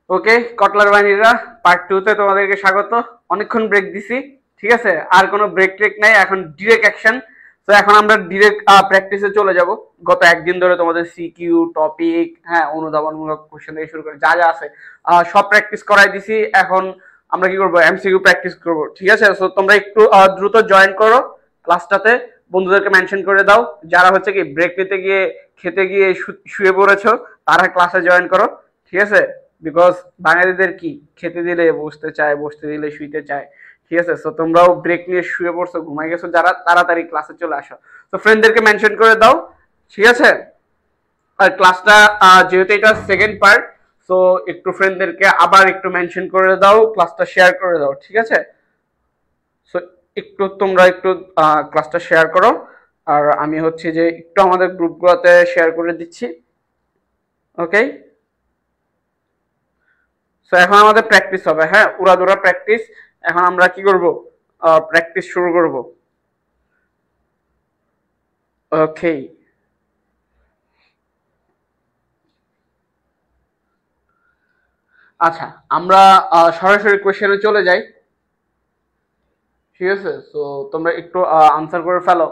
ওকে, কটলার বাহিনীরা part 2 তে তোমাদেরকে স্বাগত। অনেকক্ষণ ব্রেক দিছি, ঠিক আছে? আর কোনো ব্রেক ট্রেক নাই, এখন ডিরেক্ট অ্যাকশন। তো এখন আমরা ডিরেক্ট প্র্যাকটিসে চলে যাব। গত একদিন ধরে তোমাদের সিকিউ টপিক, হ্যাঁ, অনুধাবনমূলক কোশ্চেন থেকে শুরু করে যা যা আছে সব প্র্যাকটিস করাই দিছি। এখন আমরা কি করবো, এমসিকিউ প্র্যাকটিস করব, ঠিক আছে? সো তোমরা একটু দ্রুত জয়েন করো ক্লাসটাতে, বন্ধুদেরকে মেনশন করে দাও। যারা হচ্ছে কি ব্রেক নিতে গিয়ে খেতে গিয়ে শুয়ে পড়েছো, তারা ক্লাসে জয়েন করো, ঠিক আছে? বিকজ বাঙালিদের কি, খেতে দিলে বসতে চায়, বসতে দিলে শুইতে চায়, ঠিক আছে? সো তোমরাও ব্রেক নিয়ে শুয়ে পড়ছো, ঘুমাই গেছো যারা, তাড়াতাড়ি ক্লাসে চলে আসো। তো ফ্রেন্ডদেরকে মেনশন করে দাও, ঠিক আছে? আর ক্লাসটা যেহেতু এটা সেকেন্ড পার্ট, সো একটু ফ্রেন্ডদেরকে আবার একটু মেনশন করে দাও, ক্লাসটা শেয়ার করে দাও, ঠিক আছে? সো একটু তোমরা একটু ক্লাসটা শেয়ার করো, আর আমি হচ্ছে যে একটু আমাদের গ্রুপগুলোতে শেয়ার করে দিচ্ছি। ওকে, সো এখন আমাদের প্র্যাকটিস হবে, হ্যাঁ, উড়াদুরা প্র্যাকটিস। এখন আমরা কি করব, প্র্যাকটিস শুরু করব। ওকে, আচ্ছা, আমরা সরাসরি কোশ্চেনে চলে যাই, ঠিক আছে? সো তোমরা একটু আনসার করে ফেলো,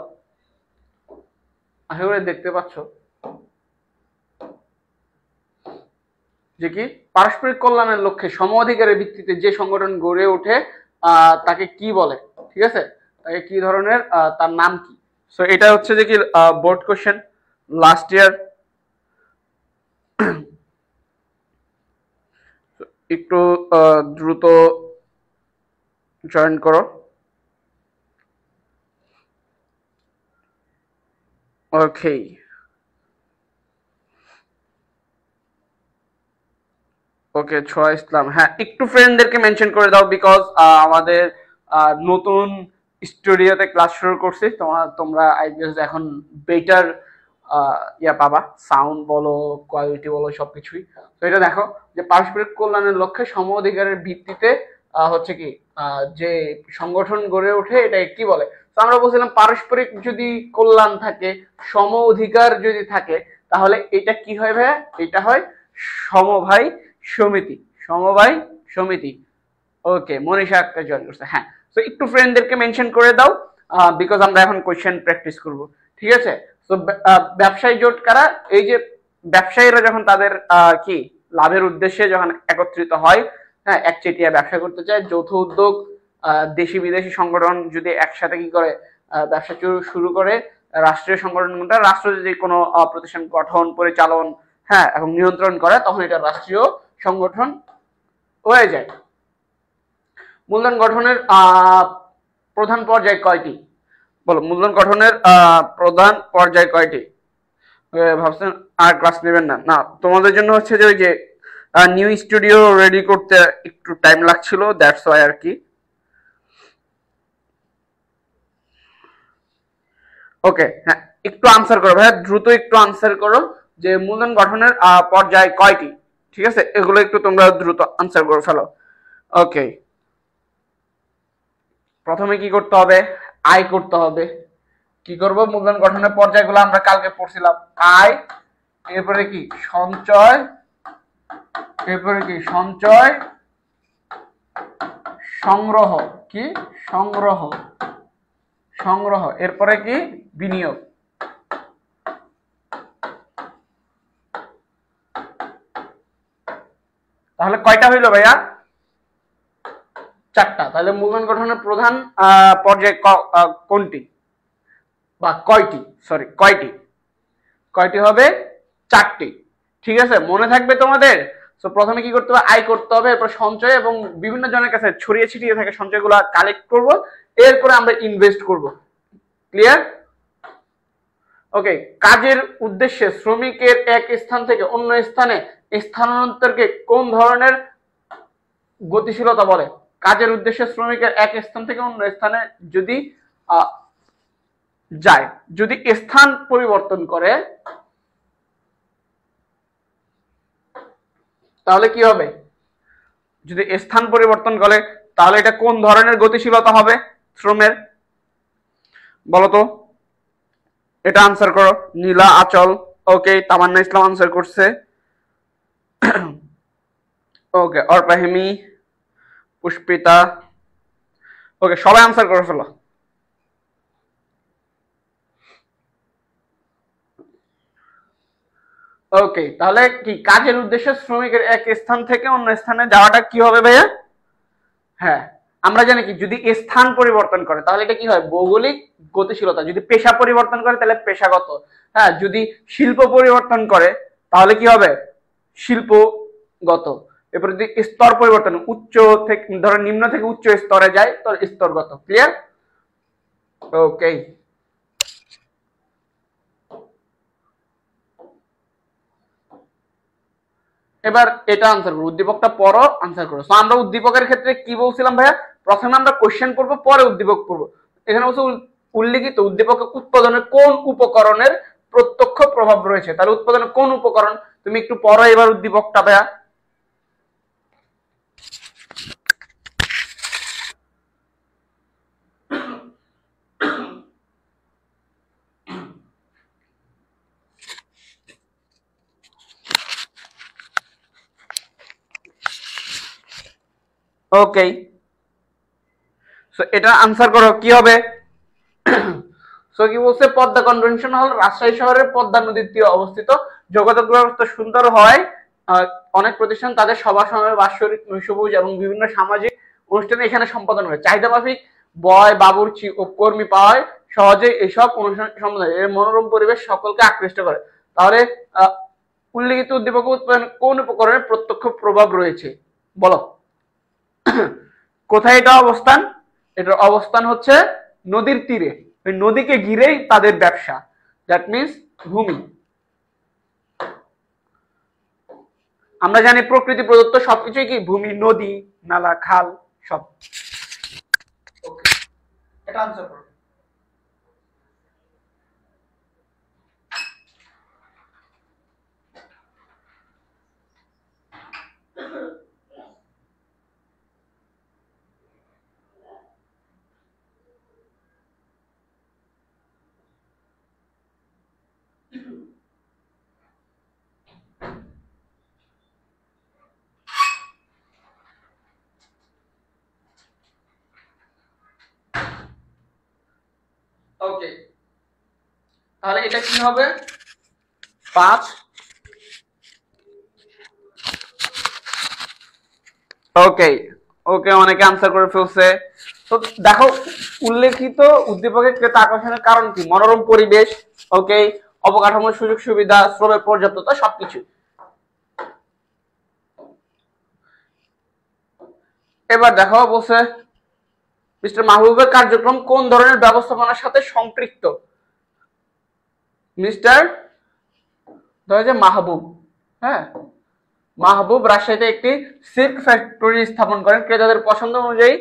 আশা করি দেখতে পাচ্ছ যে কি পারস্পরিক কল্যাণের লক্ষ্যে সম অধিকারের ভিত্তিতে যে সংগঠন গড়ে ওঠে তাকে কি বলে, ঠিক আছে? তাকে কি ধরনের, তার নাম কি? সো এটা হচ্ছে যে কি বোর্ড কোশ্চেন লাস্ট ইয়ার। একটু দ্রুত জয়েন করো। ওকে, ওকে, ছোয়া ইসলাম, হ্যাঁ, একটু ফ্রেন্ডদেরকে মেনশন করে দাও, বিকজ আমাদের নতুন স্টুডিওতে ক্লাস শুরু করছি। তোমরা আই গেস এখন বেটার ইয়া পাবা, সাউন্ড বলো, কোয়ালিটি বলো, সবকিছুই। তো এটা দেখো যে পারস্পরিক কল্যাণের লক্ষ্যে সম অধিকারের ভিত্তিতে হচ্ছে কি যে সংগঠন গড়ে ওঠে এটা কি বলে। তো আমরা বলছিলাম পারস্পরিক যদি কল্যাণ থাকে, সম অধিকার যদি থাকে, তাহলে এটা কি হয় ভাইয়া? এটা হয় সমভাই সমিতি, সমবায় সমিতি। ওকে, মনীষা আক্তার জয়েন করছে, হ্যাঁ। তো একটু ফ্রেন্ডদেরকে মেনশন করে দাও, বিকজ আমরা এখন কোশ্চেন প্র্যাকটিস করব, ঠিক আছে? তো ব্যবসায়ী জোট কারা? এই যে ব্যবসায়ীরা যখন তাদের কি লাভের উদ্দেশ্যে যখন একত্রিত হয়, হ্যাঁ, একচেটিয়া ব্যবসা করতে চায়, যৌথ উদ্যোগ, দেশি বিদেশি সংগঠন যদি একসাথে কি করে ব্যবসা শুরু করে, রাষ্ট্রীয় সংগঠনটা রাষ্ট্র যদি কোনো প্রতিষ্ঠান গঠন, পরিচালন, হ্যাঁ, এবং নিয়ন্ত্রণ করে, তখন এটা রাষ্ট্রীয় সংগঠন হয়ে যায়। মূলধন গঠনের প্রধান পর্যায় কয়টি? বলো, মূলধন গঠনের প্রধান পর্যায় কয়টি? ভাবছেন আর ক্লাস নেবেন না? না, তোমাদের জন্য হচ্ছে যে ওই যে নিউ স্টুডিও রেডি করতে একটু টাইম লাগছিল, দ্যাটস ওয়াই আর কি। ওকে, হ্যাঁ, একটু আনসার করো ভাইয়া, দ্রুত একটু আনসার করো যে মূলধন গঠনের পর্যায় কয়টি, ঠিক আছে? এগুলো একটু তোমরা দ্রুত আনসার করে ফেলো। ওকে, প্রথমে কি করতে হবে? আয় করতে হবে। কি করব? মূলধন গঠনের পর্যায়গুলো আমরা কালকে পড়ছিলাম। আয়, এরপরে কি সঞ্চয়, এরপরে কি সঞ্চয়, সংগ্রহ, কি সংগ্রহ, সংগ্রহ, এরপরে কি বিনিয়োগ। তাহলে কয়টা হইলো ভাইয়া? চারটা। তাহলে মূলধন গঠনের প্রধান পর্যায় কোনটি বা কয়টি? সরি, কয়টি? কয়টি হবে? চারটি, ঠিক আছে? মনে থাকবে তোমাদের। তো প্রথমে কি করতে হবে? আয় করতে হবে, এরপর সঞ্চয়, এবং বিভিন্ন জনের কাছে ছড়িয়ে ছিটিয়ে থাকে সঞ্চয়গুলো কালেক্ট করব, এরপরে আমরা ইনভেস্ট করব। ক্লিয়ার? ওকে, কাজের উদ্দেশ্যে শ্রমিকের এক স্থান থেকে অন্য স্থানে স্থানান্তরকে কোন ধরনের গতিশীলতা বলে? কাজের উদ্দেশ্যে শ্রমিকের এক স্থান থেকে অন্য স্থানে যদি যায়, যদি স্থান পরিবর্তন করে, তাহলে কি হবে? যদি স্থান পরিবর্তন করে, তাহলে এটা কোন ধরনের গতিশীলতা হবে শ্রমের? বলতো, এটা আনসার করো। নীলা, আচল, ওকে, তামান্না ইসলাম আনসার করছে। ওকে, অর্পাহিমি, পুষ্পিতা। ওকে, সবাই আনসার করে ফেলো। ওকে, তাহলে কি কাজের উদ্দেশ্যে শ্রমিকের এক স্থান থেকে অন্য স্থানে যাওয়াটা কি হবে ভাইয়া? হ্যাঁ, আমরা জানি কি যদি স্থান পরিবর্তন করে তাহলে এটা কি হয়? ভৌগোলিক গতিশীলতা। যদি পেশা পরিবর্তন করে তাহলে পেশাগত। হ্যাঁ, যদি শিল্প পরিবর্তন করে তাহলে কি হবে? শিল্পগত। এরপর যদি স্তর পরিবর্তন, উচ্চ থেকে ধরো নিম্ন থেকে উচ্চ স্তরে যায় তো স্তরগত। ক্লিয়ার? ওকে, এবার এটা আনসার করো, উদ্দীপকটা পড়ো, আনসার করো। তো আমরা উদ্দীপকের ক্ষেত্রে কি বলছিলাম ভাইয়া? প্রথমে আমরা কোশ্চেন পড়বো, পরে উদ্দীপক পড়বো। এখানে বলছে উল্লেখিত উদ্দীপকে উৎপাদনের কোন উপকরণের প্রত্যক্ষ প্রভাব রয়েছে। তাহলে উৎপাদনের কোন উপকরণ, তুমি একটু পড়ো এবার উদ্দীপকটা ভাইয়া। ওকে, সো এটা আনসার করো, কি হবে? সো কি বলছে? পদ্মা কনভেনশন হল রাজশাহী শহরের পদ্মা নদীর তীরে অবস্থিত। যোগাযোগ ব্যবস্থা সুন্দর হয়, অনেক প্রতিষ্ঠান তাদের সভা সমাবেশ, বাৎসরিক, নৈশভোজ এবং বিভিন্ন সামাজিক অনুষ্ঠানে এখানে সম্পাদন করে। চাহিদা মাফিক বয়, বাবুর্চি ও কর্মী পাওয়ায় সহজে এসব অনুষ্ঠান সম্পাদন। এর মনোরম পরিবেশ সকলকে আকৃষ্ট করে। তাহলে উল্লেখিত উদ্দীপক উৎপাদন কোন উপকরণের প্রত্যক্ষ প্রভাব রয়েছে বলো? কোথায় এটা অবস্থান? এটার অবস্থান হচ্ছে নদীর তীরে, ওই নদীকে ঘিরেই তাদের ব্যবসা, দ্যাট মিনস ভূমি। আমরা জানি প্রকৃতি প্রদত্ত সবকিছুই কি ভূমি, নদী, নালা, খাল সব। ওকে, এটা আনসার করো। ওকে, তাহলে এটা কি হবে? 5। ওকে, ওকে, অনেকে আনসার করে ফেলছে। তো দেখো, উল্লেখিত উদ্দীপকে ক্রেতা আকর্ষণের কারণ কি? মনোরম পরিবেশ, ওকে, অবকাঠামোর সুযোগ সুবিধা, শ্রমের পর্যাপ্ততা, সবকিছু। এবার দেখো বলছে মিস্টার মাহবুবের কার্যক্রম কোন ধরনের ব্যবস্থাপনার সাথে সম্পৃক্ত? মিস্টার মাহবুব, হ্যাঁ, মাহবুব রাজশাহীতে একটি সিল্ক ফ্যাক্টরি স্থাপন করেন। ক্রেতাদের পছন্দ অনুযায়ী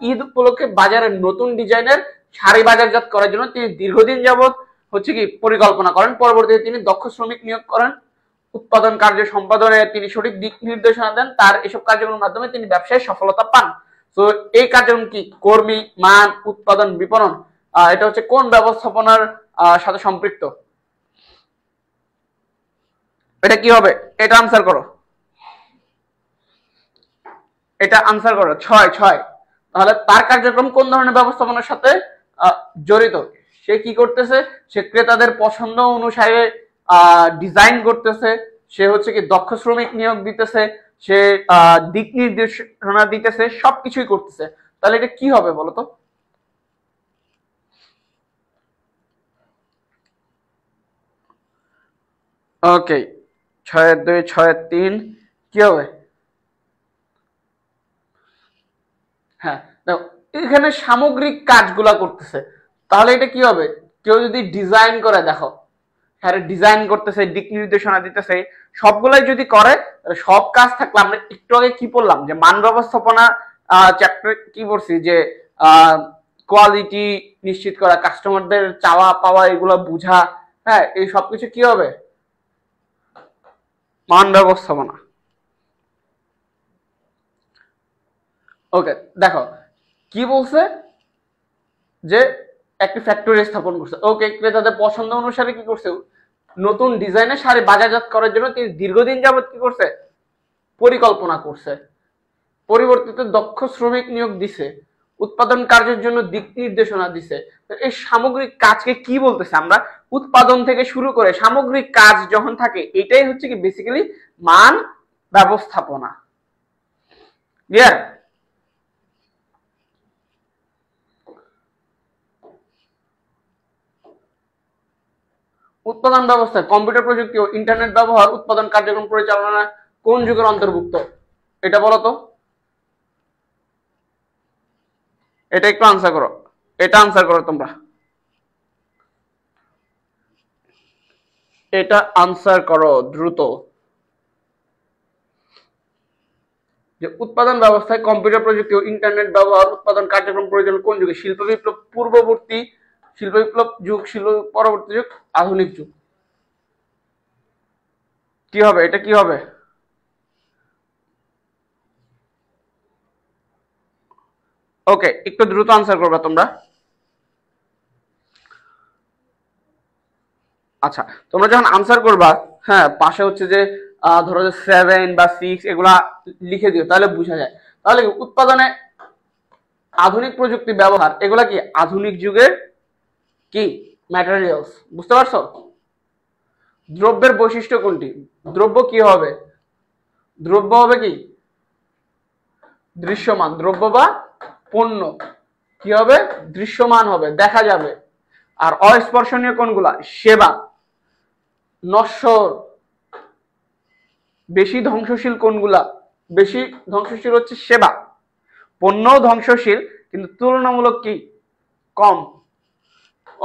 ঈদ উপলক্ষে বাজারের নতুন ডিজাইনের শাড়ি বাজারজাত করার জন্য তিনি দীর্ঘদিন যাবৎ হচ্ছে কি পরিকল্পনা করেন। পরবর্তীতে তিনি দক্ষ শ্রমিক নিয়োগ করেন। উৎপাদন কার্য সম্পাদনে তিনি সঠিক দিক নির্দেশনা দেন। তার এসব কার্যক্রমের মাধ্যমে তিনি ব্যবসায় সফলতা পান। তো এই কার্যক্রম কি? কর্মী, মান, উৎপাদন, বিপণন, এটা হচ্ছে কোন ব্যবস্থাপনার সাথে সম্পৃক্ত? এটা কি হবে? এটা আনসার করো, এটা আনসার করো। 6। তাহলে তার কার্যক্রম কোন ধরনের ব্যবস্থাপনার সাথে জড়িত? সে কি করতেছে? সে ক্রেতাদের পছন্দ অনুসারে ডিজাইন করতেছে, সে হচ্ছে কি দক্ষ শ্রমিক নিয়োগ দিতেছে, সে দিক নির্দেশনা দিতেছে, সবকিছুই করতেছে। তাহলে এটা কি হবে বলতো? ওকে, 6-2, 6-3, কি হবে? হ্যাঁ, দেখো এখানে সামগ্রিক কাজগুলা করতেছে। তাহলে এটা কি হবে? কেউ যদি ডিজাইন করে, দেখো হ্যাঁ ডিজাইন করতেছে, দিক নির্দেশনা দিতেছে, সবগুলাই যদি করে, সব কাজ থাকলে আমরা একটু আগে কি পড়লাম যে মান ব্যবস্থাপনা চ্যাপ্টার কি পড়ছি যে কোয়ালিটি নিশ্চিত করা, কাস্টমারদের চাওয়া পাওয়া এগুলো বুঝা, হ্যাঁ, এই সবকিছু কি হবে? মান ব্যবস্থাপনা। ওকে, দেখো কি বলছে যে একটি ফ্যাক্টরি স্থাপন করছে। ওকে, ক্রেতাদের পছন্দ অনুসারে কি করছে? নতুন ডিজাইনের শাড়ি বাজারজাত করার জন্য তিনি দীর্ঘদিন যাবত কি করছে? পরিকল্পনা করছে, পরিবর্তিত দক্ষ শ্রমিক নিয়োগ দিছে, উৎপাদন কার্যের জন্য দিক নির্দেশনা দিছে। এই সামগ্রিক কাজকে কি বলতেছে আমরা? উৎপাদন থেকে শুরু করে সামগ্রিক কাজ যখন থাকে, এটাই হচ্ছে কি বেসিক্যালি মান ব্যবস্থাপনা। ক্লিয়ার? উৎপাদন ব্যবস্থায় কম্পিউটার প্রযুক্তি ও ইন্টারনেট ব্যবহার উৎপাদন কার্যক্রম পরিচালনা কোন যুগের অন্তর্ভুক্ত? এটা বলো তো, এটা একটু আনসার করো, এটা আনসার করো তোমরা, এটা আনসার করো দ্রুত। যে উৎপাদন ব্যবস্থায় কম্পিউটার প্রযুক্তি ও ইন্টারনেট ব্যবহার উৎপাদন কার্যক্রম পরিচালনা কোন যুগে? শিল্প বিপ্লব পূর্ববর্তী, শিল্প বিপ্লব যুগ, শিল্প পরবর্তী যুগ, আধুনিক যুগ। কি হবে এটা? কি হবে? ওকে, একটু দ্রুত আনসার করবা তোমরা। আচ্ছা, তোমরা যখন আনসার করবা, হ্যাঁ, পাশে হচ্ছে যে ধরো যে 7 বা 6 এগুলা লিখে দিও, তাহলে বোঝা যায়। তাহলে উৎপাদনে আধুনিক প্রযুক্তি ব্যবহার, এগুলা কি আধুনিক যুগের কি ম্যাটেরিয়ালস, বুঝতে পারছো? দ্রব্যের বৈশিষ্ট্য কোনটি? দ্রব্য কি হবে? দ্রব্য হবে কি দৃশ্যমান, দ্রব্য বা পণ্য কি হবে? দৃশ্যমান হবে, দেখা যাবে। আর অস্পর্শনীয় কোনগুলা? সেবা। নশ্বর, বেশি ধ্বংসশীল কোনগুলা? বেশি ধ্বংসশীল হচ্ছে সেবা। পণ্য ধ্বংসশীল কিন্তু তুলনামূলক কি কম।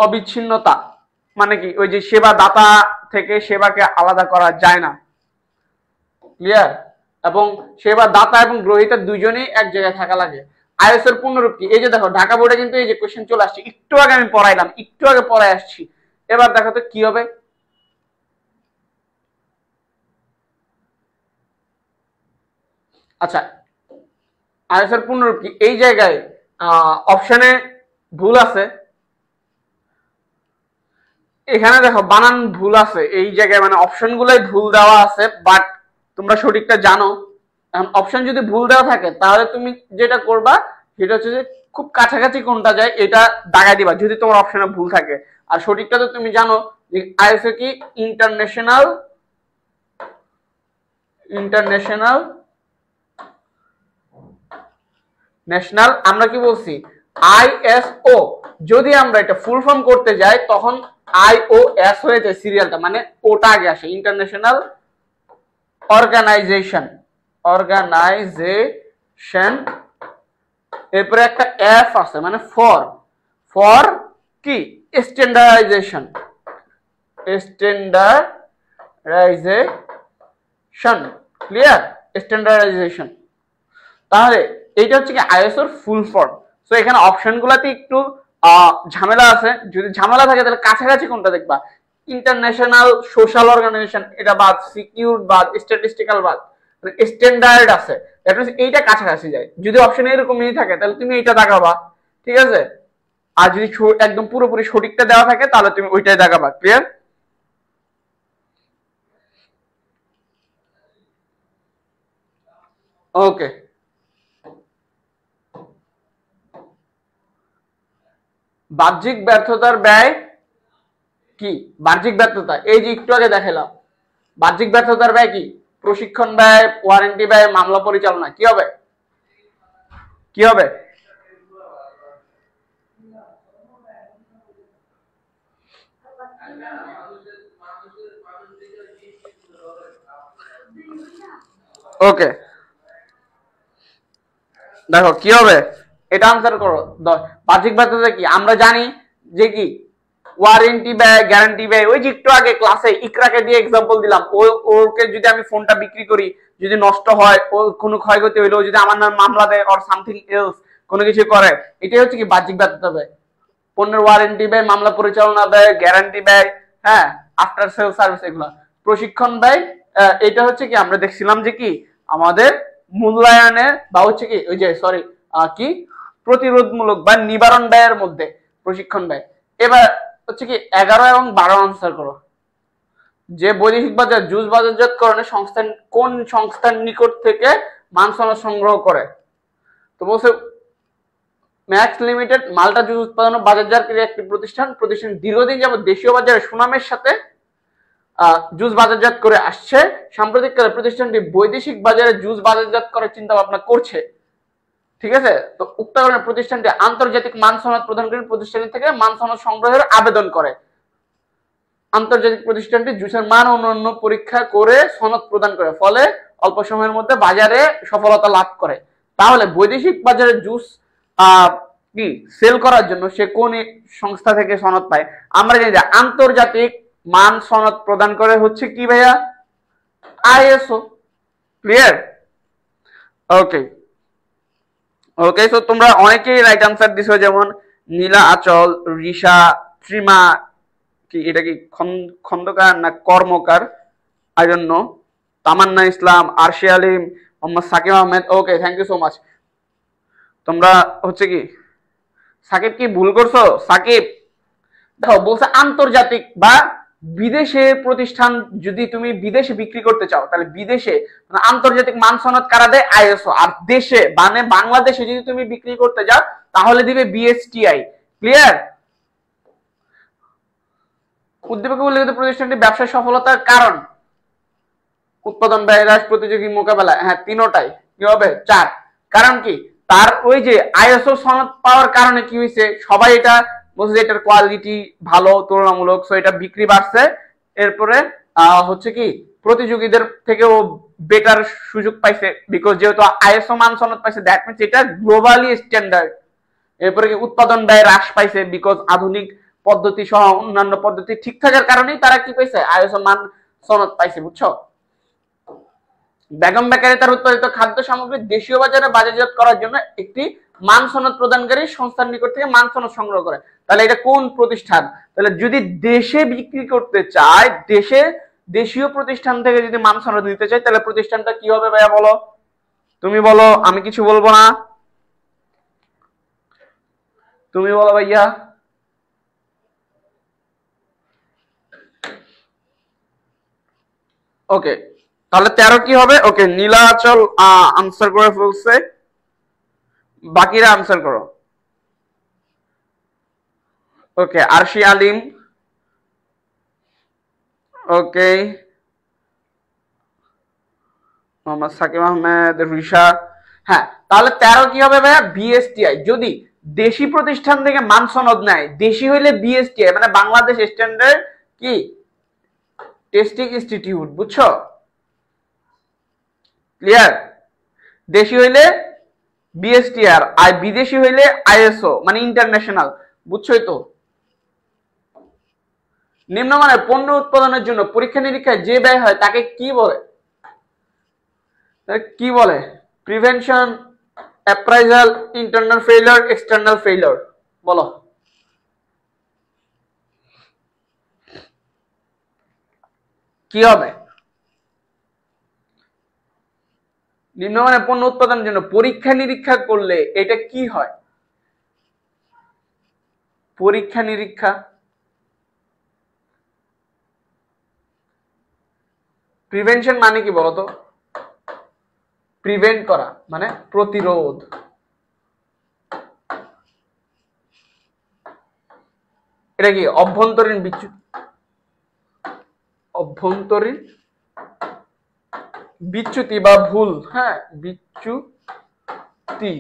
অবিচ্ছিন্নতা মানে কি? ওই যে সেবা দাতা থেকে সেবাকে আলাদা করা যায় না। ক্লিয়ার? এবং সেবা দাতা এবং গ্রহীতা দুইজনেই এক জায়গায় থাকা লাগে। আইএস এর পূর্ণরূপ কি? এই যে দেখো, ঢাকা বোর্ডে কিন্তু এই যে কোশ্চেন চলে আসছে, একটু আগে আমি পড়াইলাম, একটু আগে পড়াই আসছি। এবার দেখো তো কি হবে। আচ্ছা, আইএস এর পূর্ণরূপ কি? এই জায়গায় অপশনে ভুল আছে, এখানে দেখো বানান ভুল আছে এই জায়গায়, মানে অপশন গুলাই ভুল দেওয়া আছে, বাট তোমরা সঠিকটা জানো। অপশন যদি ভুল দেওয়া থাকে তাহলে তুমি যেটা করবা সেটা হচ্ছে যে খুব কাছাকাছি কোনটা যায় এটা দাগাই দিবা, যদি তোমার অপশনে ভুল থাকে। আর সঠিকটা তো তুমি জানো যে আইএসও কি ইন্টারন্যাশনাল, ইন্টারন্যাশনাল ন্যাশনাল, আমরা কি বলছি আইএসও। যদি আমরা এটা ফুল ফর্ম করতে যাই তখন আইওএস হয়ে যায় সিরিয়ালটা, মানে ওটা আগে আসে, ইন্টারন্যাশনাল অর্গানাইজেশন, অর্গানাইজেশন। এরপরে একটা এফ আছে মানে ফর, ফর কি স্ট্যান্ডার্ডাইজেশন, স্ট্যান্ডার্ডাইজেশন। ক্লিয়ার? স্ট্যান্ডার্ডাইজেশন। তাহলে এইটা হচ্ছে কি আইএসওর ফুল ফর্ম। সো এখানে অপশন গুলাতে একটু ঝামেলা আছে, যদি ঝামেলা থাকে তাহলে কাছাকাছি কোনটা দেখবা। ইন্টারন্যাশনাল সোশ্যাল অর্গানাইজেশন এটা বাদ, সিকিউর বাদ, স্ট্যাটিস্টিক্যাল বাদ, স্ট্যান্ডার্ড আছে, দ্যাট মিন্স এইটা কাছাকাছি যায়। যদি অপশন এরকমই থাকে তাহলে তুমি এইটা দেখাবা, ঠিক আছে? আর যদি একদম পুরোপুরি সঠিকটা দেওয়া থাকে তাহলে তুমি ওইটাই দেখাবা। ক্লিয়ার? ওকে, বাহ্যিক ব্যর্থতার ব্যয় কি? বাহ্যিক ব্যর্থতা এই যে একটু আগে দেখালাম, বাহ্যিক ব্যর্থতার ব্যয় কি? প্রশিক্ষণ ব্যয়, ওয়ারেন্টি ব্যয়, মামলা পরিচালনা। কি হবে? কি হবে? ওকে, দেখো কি হবে, এটা আনসার করো। বাহ্যিক ব্যর্থতা কি? আমরা জানি যে কি ওয়ারেন্টি ব্যয়, গ্যারান্টি ব্যয়। ওই যে একটু আগে ক্লাসে ইকরাকে দিয়ে এক্সাম্পল দিলাম, ওকে যদি আমি ফোনটা বিক্রি করি, যদি নষ্ট হয়, ওর কোনো ক্ষয়ক্ষতি হইলো, যদি আমার নামে মামলা দেয় অর সামথিং এলস কোনো কিছু করে, এটাই হচ্ছে কি বাহ্যিক ব্যর্থতা ব্যয়। পণ্যের ওয়ারেন্টি ব্যয়, মামলা পরিচালনা ব্যয়, গ্যারান্টি ব্যয়, হ্যাঁ, আফটার সেল সার্ভিস এগুলো। প্রশিক্ষণ ব্যয় এটা হচ্ছে কি আমরা দেখছিলাম যে কি আমাদের মূল্যায়নের বা হচ্ছে কি ওই যে সরি কি প্রতিরোধমূলক বা নিবারণ ব্যয়ের মধ্যে প্রশিক্ষণ ব্যয়। এবার হচ্ছে কি 11 এবং 12 আনসার করো। যে বৈদেশিক বাজার জুস বাজারজাতকরণের সংস্থান কোন সংস্থার নিকট থেকে মান সনদ সংগ্রহ করে? তো বলছে ম্যাক্স লিমিটেড মাল্টা জুস উৎপাদন ও বাজারজাতকারী একটি প্রতিষ্ঠান দীর্ঘদিন যাবত দেশীয় বাজারে সুনামের সাথে জুস বাজারজাত করে আসছে। সাম্প্রতিককালে প্রতিষ্ঠানটি বৈদেশিক বাজারে জুস বাজারজাত করার চিন্তা ভাবনা করছে। ঠিক আছে, তো উক্ত কারণে প্রতিষ্ঠানটি আন্তর্জাতিক মান সনদ প্রদানকারী প্রতিষ্ঠান থেকে মান সনদ সংগ্রহের আবেদন করে। আন্তর্জাতিক প্রতিষ্ঠানটি জুসের মান অন্যান্য পরীক্ষা করে সনদ প্রদান করে, ফলে অল্প সময়ের মধ্যে বাজারে সফলতা লাভ করে। তাহলে বৈদেশিক বাজারে জুস কি সেল করার জন্য সে কোন সংস্থা থেকে সনদ পায়? আমরা জানি যে আন্তর্জাতিক মান সনদ প্রদান করে হচ্ছে কি ভাইয়া? আইএসও। ক্লিয়ার? ওকে ওকে, তো তোমরা অনেকেই রাইট আনসার দিছো, যেমন নীলা আচল, রিশা, ত্রিমা, কি এটা কি খন্দকার না Karmakar, I don't know, Tamanna Islam, Arshi Alim, Mohammad Sakib Ahmed. Okay, thank you so much. তোমরা হচ্ছে কি সাকিব কি ভুল করছো? সাকিব দেখো বলছে আন্তর্জাতিক বা বিদেশে প্রতিষ্ঠান, যদি তুমি বিদেশে বিক্রি করতে চাও তাহলে বিদেশে মানে আন্তর্জাতিক মান সনদ কারা দেয়? আইএসও। আর দেশে মানে বাংলাদেশে যদি তুমি বিক্রি করতে যাও তাহলে দিবে বিএসটিআই। ক্লিয়ার? উদ্দীপকে উল্লেখিত প্রতিষ্ঠানটি ব্যবসায় সফলতার কারণ উৎপাদন ব্যয় হ্রাস, প্রতিযোগী মোকাবেলা, হ্যাঁ তিনোটাই কি হবে? 4। কারণ কি? তার ওই যে আইএসও সনদ পাওয়ার কারণে কি হয়েছে, সবাই এটা বলছে এটার কোয়ালিটি ভালো তুলনামূলক, সো এটা বিক্রি বাড়ছে। এরপরে হচ্ছে কি প্রতিযোগীদের থেকেও বেটার সুযোগ পাইছে, বিকজ যেহেতু আইএসও মান সনদ পাইছে, দ্যাট মিনস এটা গ্লোবালি স্ট্যান্ডার্ড। এরপরে কি উৎপাদন ব্যয় হ্রাস পাইছে, বিকজ আধুনিক পদ্ধতি সহ অন্যান্য পদ্ধতি ঠিক থাকার কারণেই তারা কি পাইছে? আইএসও মান সনদ পাইছে। বুঝছো? বেগম বেকারি তার উৎপাদিত খাদ্য সামগ্রী দেশীয় বাজারে বাজারজাত করার জন্য একটি মান সনদ প্রদানকারী সংস্থার নিকট থেকে মান সনদ সংগ্রহ করে। তাহলে এটা কোন প্রতিষ্ঠান? তাহলে যদি দেশে বিক্রি করতে চায়, দেশীয় প্রতিষ্ঠান থেকে যদি মান সনদ নিতে চায়, তাহলে প্রতিষ্ঠানটা কি হবে ভাইয়া বলো? তুমি বলো, আমি কিছু বলবো না, তুমি বলো ভাইয়া। ওকে, তাহলে 13 কি হবে? ওকে, নীলাচল আনসার করে ফেলছে, বাকিরা আনসার করো। ওকে, আরশি আলিম, ওকে, মোহাম্মদ সাকিব আহমেদ, রিশা। হ্যাঁ, তাহলে 13 কি হবে ভাইয়া? বিএসটিআই। যদি দেশি প্রতিষ্ঠান থেকে মান সনদ নেয়, দেশি হইলে বিএসটিআই মানে বাংলাদেশ স্ট্যান্ডার্ড কি টেস্টিং ইনস্টিটিউট। বুঝছো? ক্লিয়ার? দেশি হইলে বিএসটিআর আর বিদেশি হইলে আইএসও মানে ইন্টারন্যাশনাল। বুঝছোই তো? নিম্নমানের পণ্য উৎপাদনের জন্য পরীক্ষা নিরীক্ষায় যে ব্যয় হয় তাকে কি বলে? কি বলে? Prevention, appraisal, internal failure, external failure. বলো। কি হবে? নিম্নমানের পণ্য উৎপাদনের জন্য পরীক্ষা নিরীক্ষা করলে এটা কি হয়? পরীক্ষা নিরীক্ষা, প্রিভেনশন মানে কি বলতো? প্রিভেন্ট করা মানে প্রতিরোধ। এটা কি অভ্যন্তরীণ বিচ্যুতি বা ভুল, হ্যাঁ বিচ্যুতি।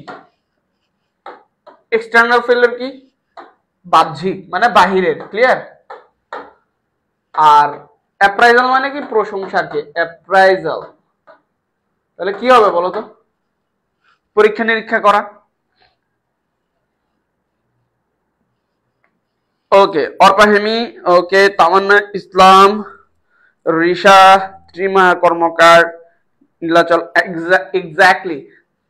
এক্সটার্নাল ফেলিওর কি? বাহ্যিক মানে বাহিরের। ক্লিয়ার? আর অ্যাপ্রাইজাল মানে কি? প্রশংসাকে অ্যাপ্রাইজাল। তাহলে কি হবে বলতো? পরীক্ষা নিরীক্ষা করা। ওকে, অর্পা হেমি, ওকে, তামান্না ইসলাম, রিশা, ত্রিমা কর্মকার, নীলাচল। এক্স্যাক্টলি,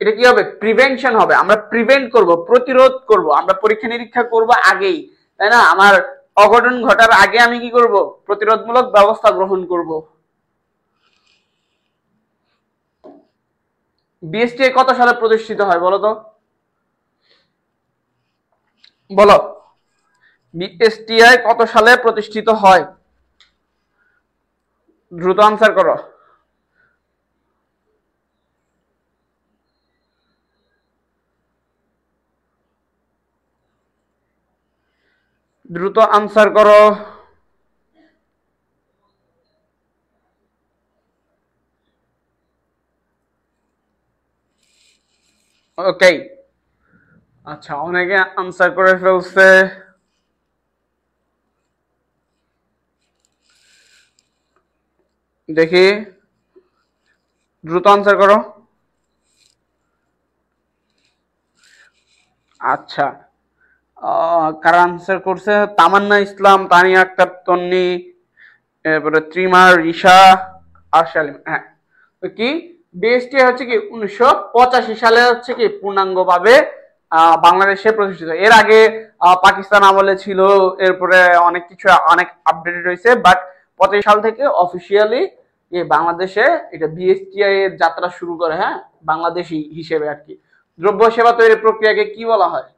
এটা কি হবে? প্রিভেনশন হবে। আমরা প্রিভেন্ট করব, প্রতিরোধ করব। আমরা পরীক্ষা নিরীক্ষা করব আগেই, তাই না? আমার অঘটন ঘটার আগে আমি কি করব? প্রতিরোধমূলক ব্যবস্থা গ্রহণ করব। বিএসটিআই কত সালে প্রতিষ্ঠিত হয় বলো তো? বলো, বিএসটিআই কত সালে প্রতিষ্ঠিত হয়? দ্রুত আনসার করো। দ্রুত আনসার করো। ওকে, আচ্ছা, অনেকে আনসার করে ফেলছে। দেখি, দ্রুত আনসার করো। আচ্ছা, কারা আনসার করছে? তামান্না ইসলাম, তানিয়া আক্তার তন্নি, এরপরে ত্রিমা, রিশা, আর শালিম। হ্যাঁ, তো কি বিএসটি হচ্ছে কি 1985 সালে হচ্ছে কি পূর্ণাঙ্গভাবে বাংলাদেশে প্রতিষ্ঠিত। এর আগে পাকিস্তান আমলে ছিল, এরপরে অনেক কিছু অনেক আপডেটেড হয়েছে, বাট 85 সাল থেকে অফিসিয়ালি বাংলাদেশে এটা বিএসটিআই এর যাত্রা শুরু করে। হ্যাঁ, বাংলাদেশি হিসেবে আর কি। দ্রব্য সেবা তৈরির প্রক্রিয়াকে কি বলা হয়?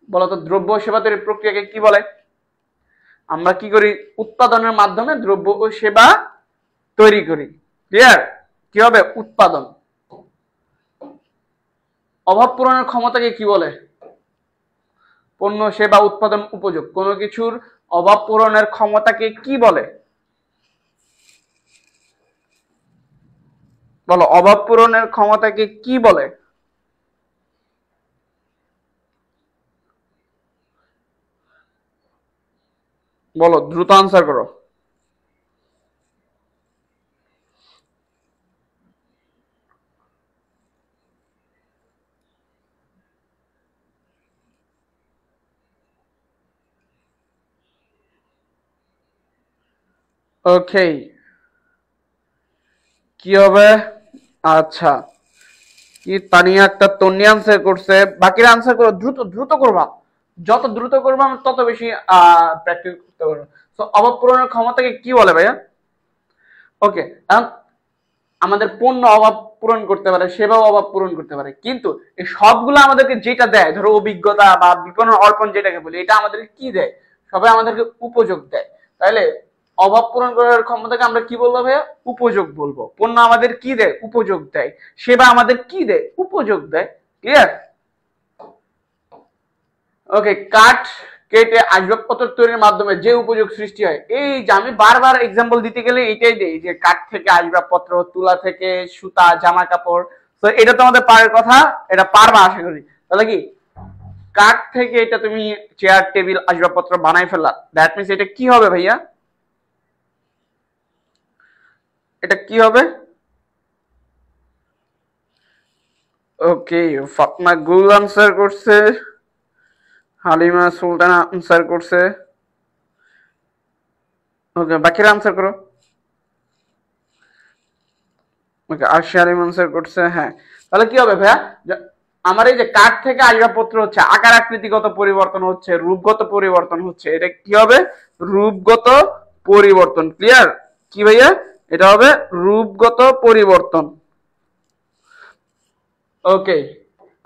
বলতো, দ্রব্য সেবা তৈরির প্রক্রিয়াকে কি বলে? আমরা কি করি? উৎপাদনের মাধ্যমে দ্রব্য ও সেবা তৈরি করি। ক্লিয়ার? কি হবে? উৎপাদন। অভাব পূরণের ক্ষমতাকে কি বলে? পণ্য সেবা উৎপাদন উপযোগ। কোনো কিছুর অভাব পূরণের ক্ষমতাকে কি বলে? বলো, অভাব পূরণের ক্ষমতাকে কি বলে? বলো, দ্রুত আনসার করো। ওকে, কি হবে? আচ্ছা, কি তানিয়া একটা তন্নি আনসার করছে, বাকিরা আনসার করো। দ্রুত দ্রুত করবা, যত দ্রুত করবা আমরা তত বেশি প্র্যাকটিস করতে পারবো। তো অভাব পূরণের ক্ষমতাকে কি বলে ভাইয়া? ওকে, এখন আমাদের পণ্য অভাব পূরণ করতে পারে, সেবাও অভাব পূরণ করতে পারে, কিন্তু এই সবগুলো আমাদেরকে যেটা দেয়, ধরো অভিজ্ঞতা বা বিপণন অর্পণ যেটাকে বলি, এটা আমাদেরকে কি দেয়? সবাই আমাদেরকে উপযোগ দেয়। তাহলে অভাব পূরণ করার ক্ষমতাকে আমরা কি বলবো ভাইয়া? উপযোগ বলবো। পণ্য আমাদের কি দেয়? উপযোগ দেয়। সেবা আমাদের কি দেয়? উপযোগ দেয়। ক্লিয়ার? ওকে, কাঠ কেটে আসবাবপত্র তৈরির মাধ্যমে যে উপযোগ সৃষ্টি হয়, এই যে আমি বারবার এক্সাম্পল দিতে গেলে এটাই দেই যে কাঠ থেকে আসবাবপত্র, তুলা থেকে সুতা, জামা কাপড়। তো এটা তো আমাদের পারার কথা, এটা পারবা আশা করি। তাহলে কি কাঠ থেকে এটা তুমি চেয়ার টেবিল আসবাবপত্র বানাই ফেললা, দ্যাট মিনস এটা কি হবে ভাইয়া? এটা কি হবে? ওকে, ফাতমা গুল আনসার করছে, হালিমা সুলতানা আনসার করছে। ওকে, বাকিরা আনসার করো। ওকে, আরশি আলিম আনসার করছে। হ্যাঁ, তাহলে কি হবে ভাইয়া? আমার এই যে কাঠ থেকে আসবাবপত্র হচ্ছে, আকার আকৃতিগত পরিবর্তন হচ্ছে, রূপগত পরিবর্তন হচ্ছে, এটা কি হবে? রূপগত পরিবর্তন। ক্লিয়ার? কি ভাইয়া? এটা হবে রূপগত পরিবর্তন। ওকে,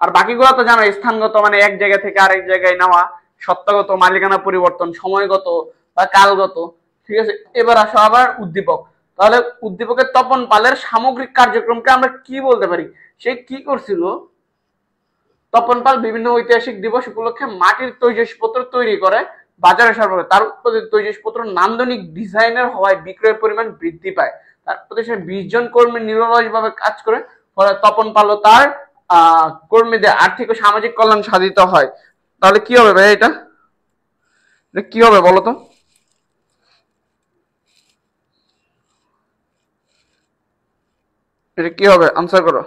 আর বাকিগুলো তো জানো, স্থানগত মানে এক জায়গা থেকে আরেক জায়গায় নেওয়া, সত্তাগত মালিকানা পরিবর্তন, সময়গত বা কালগত। ঠিক আছে, এবার আসো আবার উদ্দীপক। তাহলে উদ্দীপকের তপন পালের সামগ্রিক কার্যক্রমকে আমরা কি বলতে পারি? সে কি করছিল? তপন পাল বিভিন্ন ঐতিহাসিক দিবস উপলক্ষে মাটির তৈজসপত্র তৈরি করে বাজারে সরবরাহ। তার উৎপাদিত তৈজসপত্র নান্দনিক ডিজাইনের হওয়ায় বিক্রয়ের পরিমাণ বৃদ্ধি পায়। তার প্রতিষ্ঠানে 20 জন কর্মী নিরলসভাবে কাজ করে, ফলে তপন পাল ও তার কর্মীদের আর্থিক ও সামাজিক কল্যাণ সাধিত হয়। তাহলে কি হবে ভাই? এটা কি হবে বলো তো? এটা কি হবে? আনসার করো।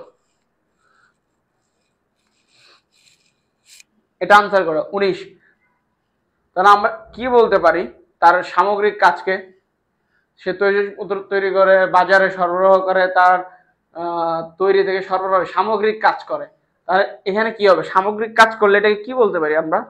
এটা আনসার করো। 19। তাহলে আমরা কি বলতে পারি তার সামগ্রিক কাজকে? সে তৈজসপত্র তৈরি করে, বাজারে সরবরাহ করে, তার তৈরি থেকে সরবরাহ, সামগ্রিক কাজ করে। তাহলে এখানে কি হবে? সামগ্রিক কাজ করলে এটাকে কি বলতে পারি আমরা?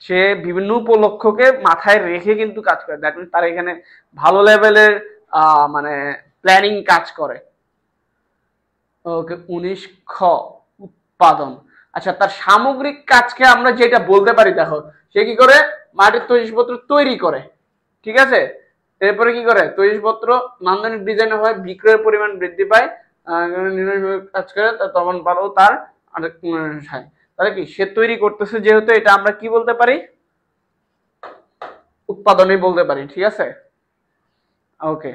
সে বিভিন্ন উপলক্ষকে মাথায় রেখে কিন্তু কাজ করে, দ্যাট মিনস তার এখানে ভালো লেভেলের মানে প্ল্যানিং কাজ করে। ওকে 19 খ উৎপাদন। আচ্ছা, তার সামগ্রিক কাজকে আমরা যেটা বলতে পারি, দেখো সে কি করে, মাটির তৈজসপত্র তৈরি করে, ঠিক আছে। এরপরে কি করে, তৈজসপত্র নান্দনিক ডিজাইন হয়, বিক্রয়ের পরিমাণ বৃদ্ধি পায়, কাজ করে, তখন ভালো তার তাহলে কি সে তৈরি করতেছে, যেহেতু এটা আমরা কি বলতে পারি, উৎপাদনই বলতে পারি, ঠিক আছে। ওকে,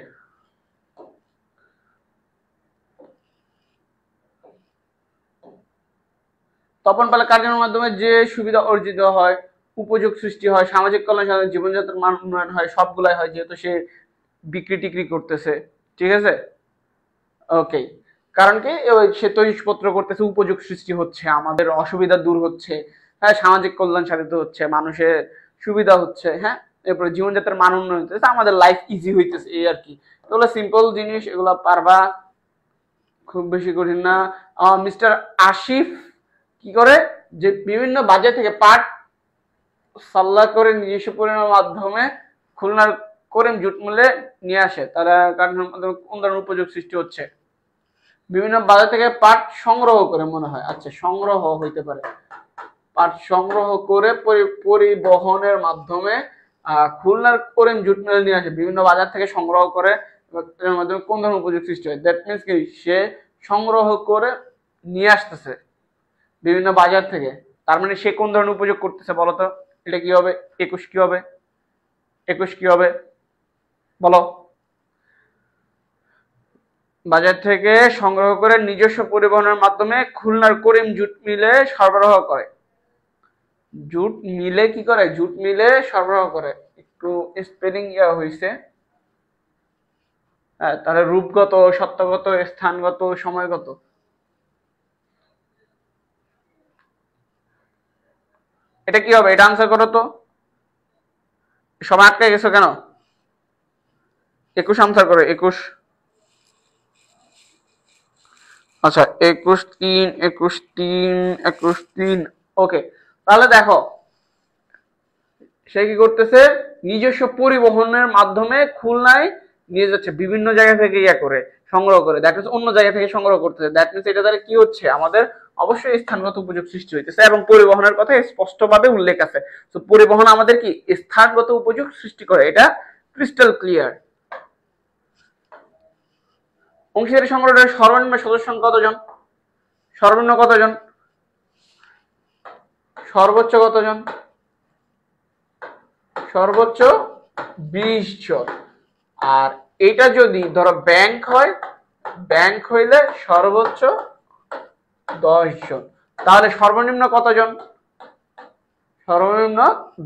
তপন পালে কার্যক্রমের মাধ্যমে যে সুবিধা অর্জিত হয়, উপযোগ সৃষ্টি হয়, সামাজিক কল্যাণ সাধারণ জীবনযাত্রার মান উন্নয়ন হয়, সবগুলাই হয়, যেহেতু সে বিক্রি টিক্রি করতেছে, ঠিক আছে। ওকে, কারণ কি সে তৈজসপত্র করতেছে, উপযোগ সৃষ্টি হচ্ছে, আমাদের অসুবিধা দূর হচ্ছে, হ্যাঁ, সামাজিক কল্যাণ সাধিত হচ্ছে, মানুষের সুবিধা হচ্ছে, হ্যাঁ, এরপরে জীবনযাত্রার মান উন্নয়ন হচ্ছে, আমাদের লাইফ ইজি হইতেছে, এই আর কি। এগুলো সিম্পল জিনিস, এগুলো পারবা, খুব বেশি কঠিন না। মিস্টার আসিফ কি করে, যে বিভিন্ন বাজার থেকে পাট সাল্লা করে নিজস্ব পরিমাণের মাধ্যমে খুলনার করিম জুট মিলে নিয়ে আসে, তারা কারখানার মাধ্যমে কোন ধরনের উপযোগ সৃষ্টি হচ্ছে, বিভিন্ন বাজার থেকে পাট সংগ্রহ করে, মনে হয়, আচ্ছা সংগ্রহ হইতে পারে, পাট সংগ্রহ করে পরিবহনের মাধ্যমে খুলনার করিম জুট মিলে নিয়ে আসে, বিভিন্ন বাজার থেকে সংগ্রহ করে, এর মাধ্যমে কোন ধরনের উপযোগ সৃষ্টি হয়, দ্যাট মিনস কি সে সংগ্রহ করে নিয়ে আসতেছে বিভিন্ন বাজার থেকে, তার মানে সে কোন ধরনের উপযোগ করতেছে বলতো, এটা কি হবে, 21 কি হবে, 21 কি হবে বলো, বাজার থেকে সংগ্রহ করে নিজস্ব পরিবহনের মাধ্যমে খুলনার করিম জুট মিলে সরবরাহ করে, জুট মিলে কি করে, জুট মিলে সরবরাহ করে, একটু স্পেলিং হয়েছে, হ্যাঁ, তাহলে রূপগত, সত্যগত, স্থানগত, সময়গত, এটা কি হবে, এটা আনসার করো তো, সময় আটকে গেছো কেন, 21 আনসার করো, 21। আচ্ছা 21 3 21 3 21 3, ওকে, তাহলে দেখো সে কি করতেছে, নিজস্ব পরিবহনের মাধ্যমে খুলনায় নিয়ে যাচ্ছে, বিভিন্ন জায়গা থেকে করে সংগ্রহ করে, দ্যাট মিনস অন্য জায়গা থেকে সংগ্রহ করতেছে, দ্যাট মিনস এটা দ্বারা কি হচ্ছে, আমাদের অবশ্যই স্থানগত উপযোগ সৃষ্টি হইতেছে, এবং পরিবহনের কথা স্পষ্টভাবে উল্লেখ আছে, তো পরিবহন আমাদের কি স্থানগত উপযোগ সৃষ্টি করে, এটা ক্রিস্টাল ক্লিয়ার। অংশীদারি সংগঠনের সর্বনিম্ন সদস্য সংখ্যা কতজন, সর্বনিম্ন কতজন, সর্বোচ্চ কতজন, সর্বোচ্চ 20 জন, আর এটা যদি ধরো ব্যাংক হয়, ব্যাংক হইলে সর্বোচ্চ 10 জন, তাহলে সর্বনিম্ন কতজন, সর্বনিম্ন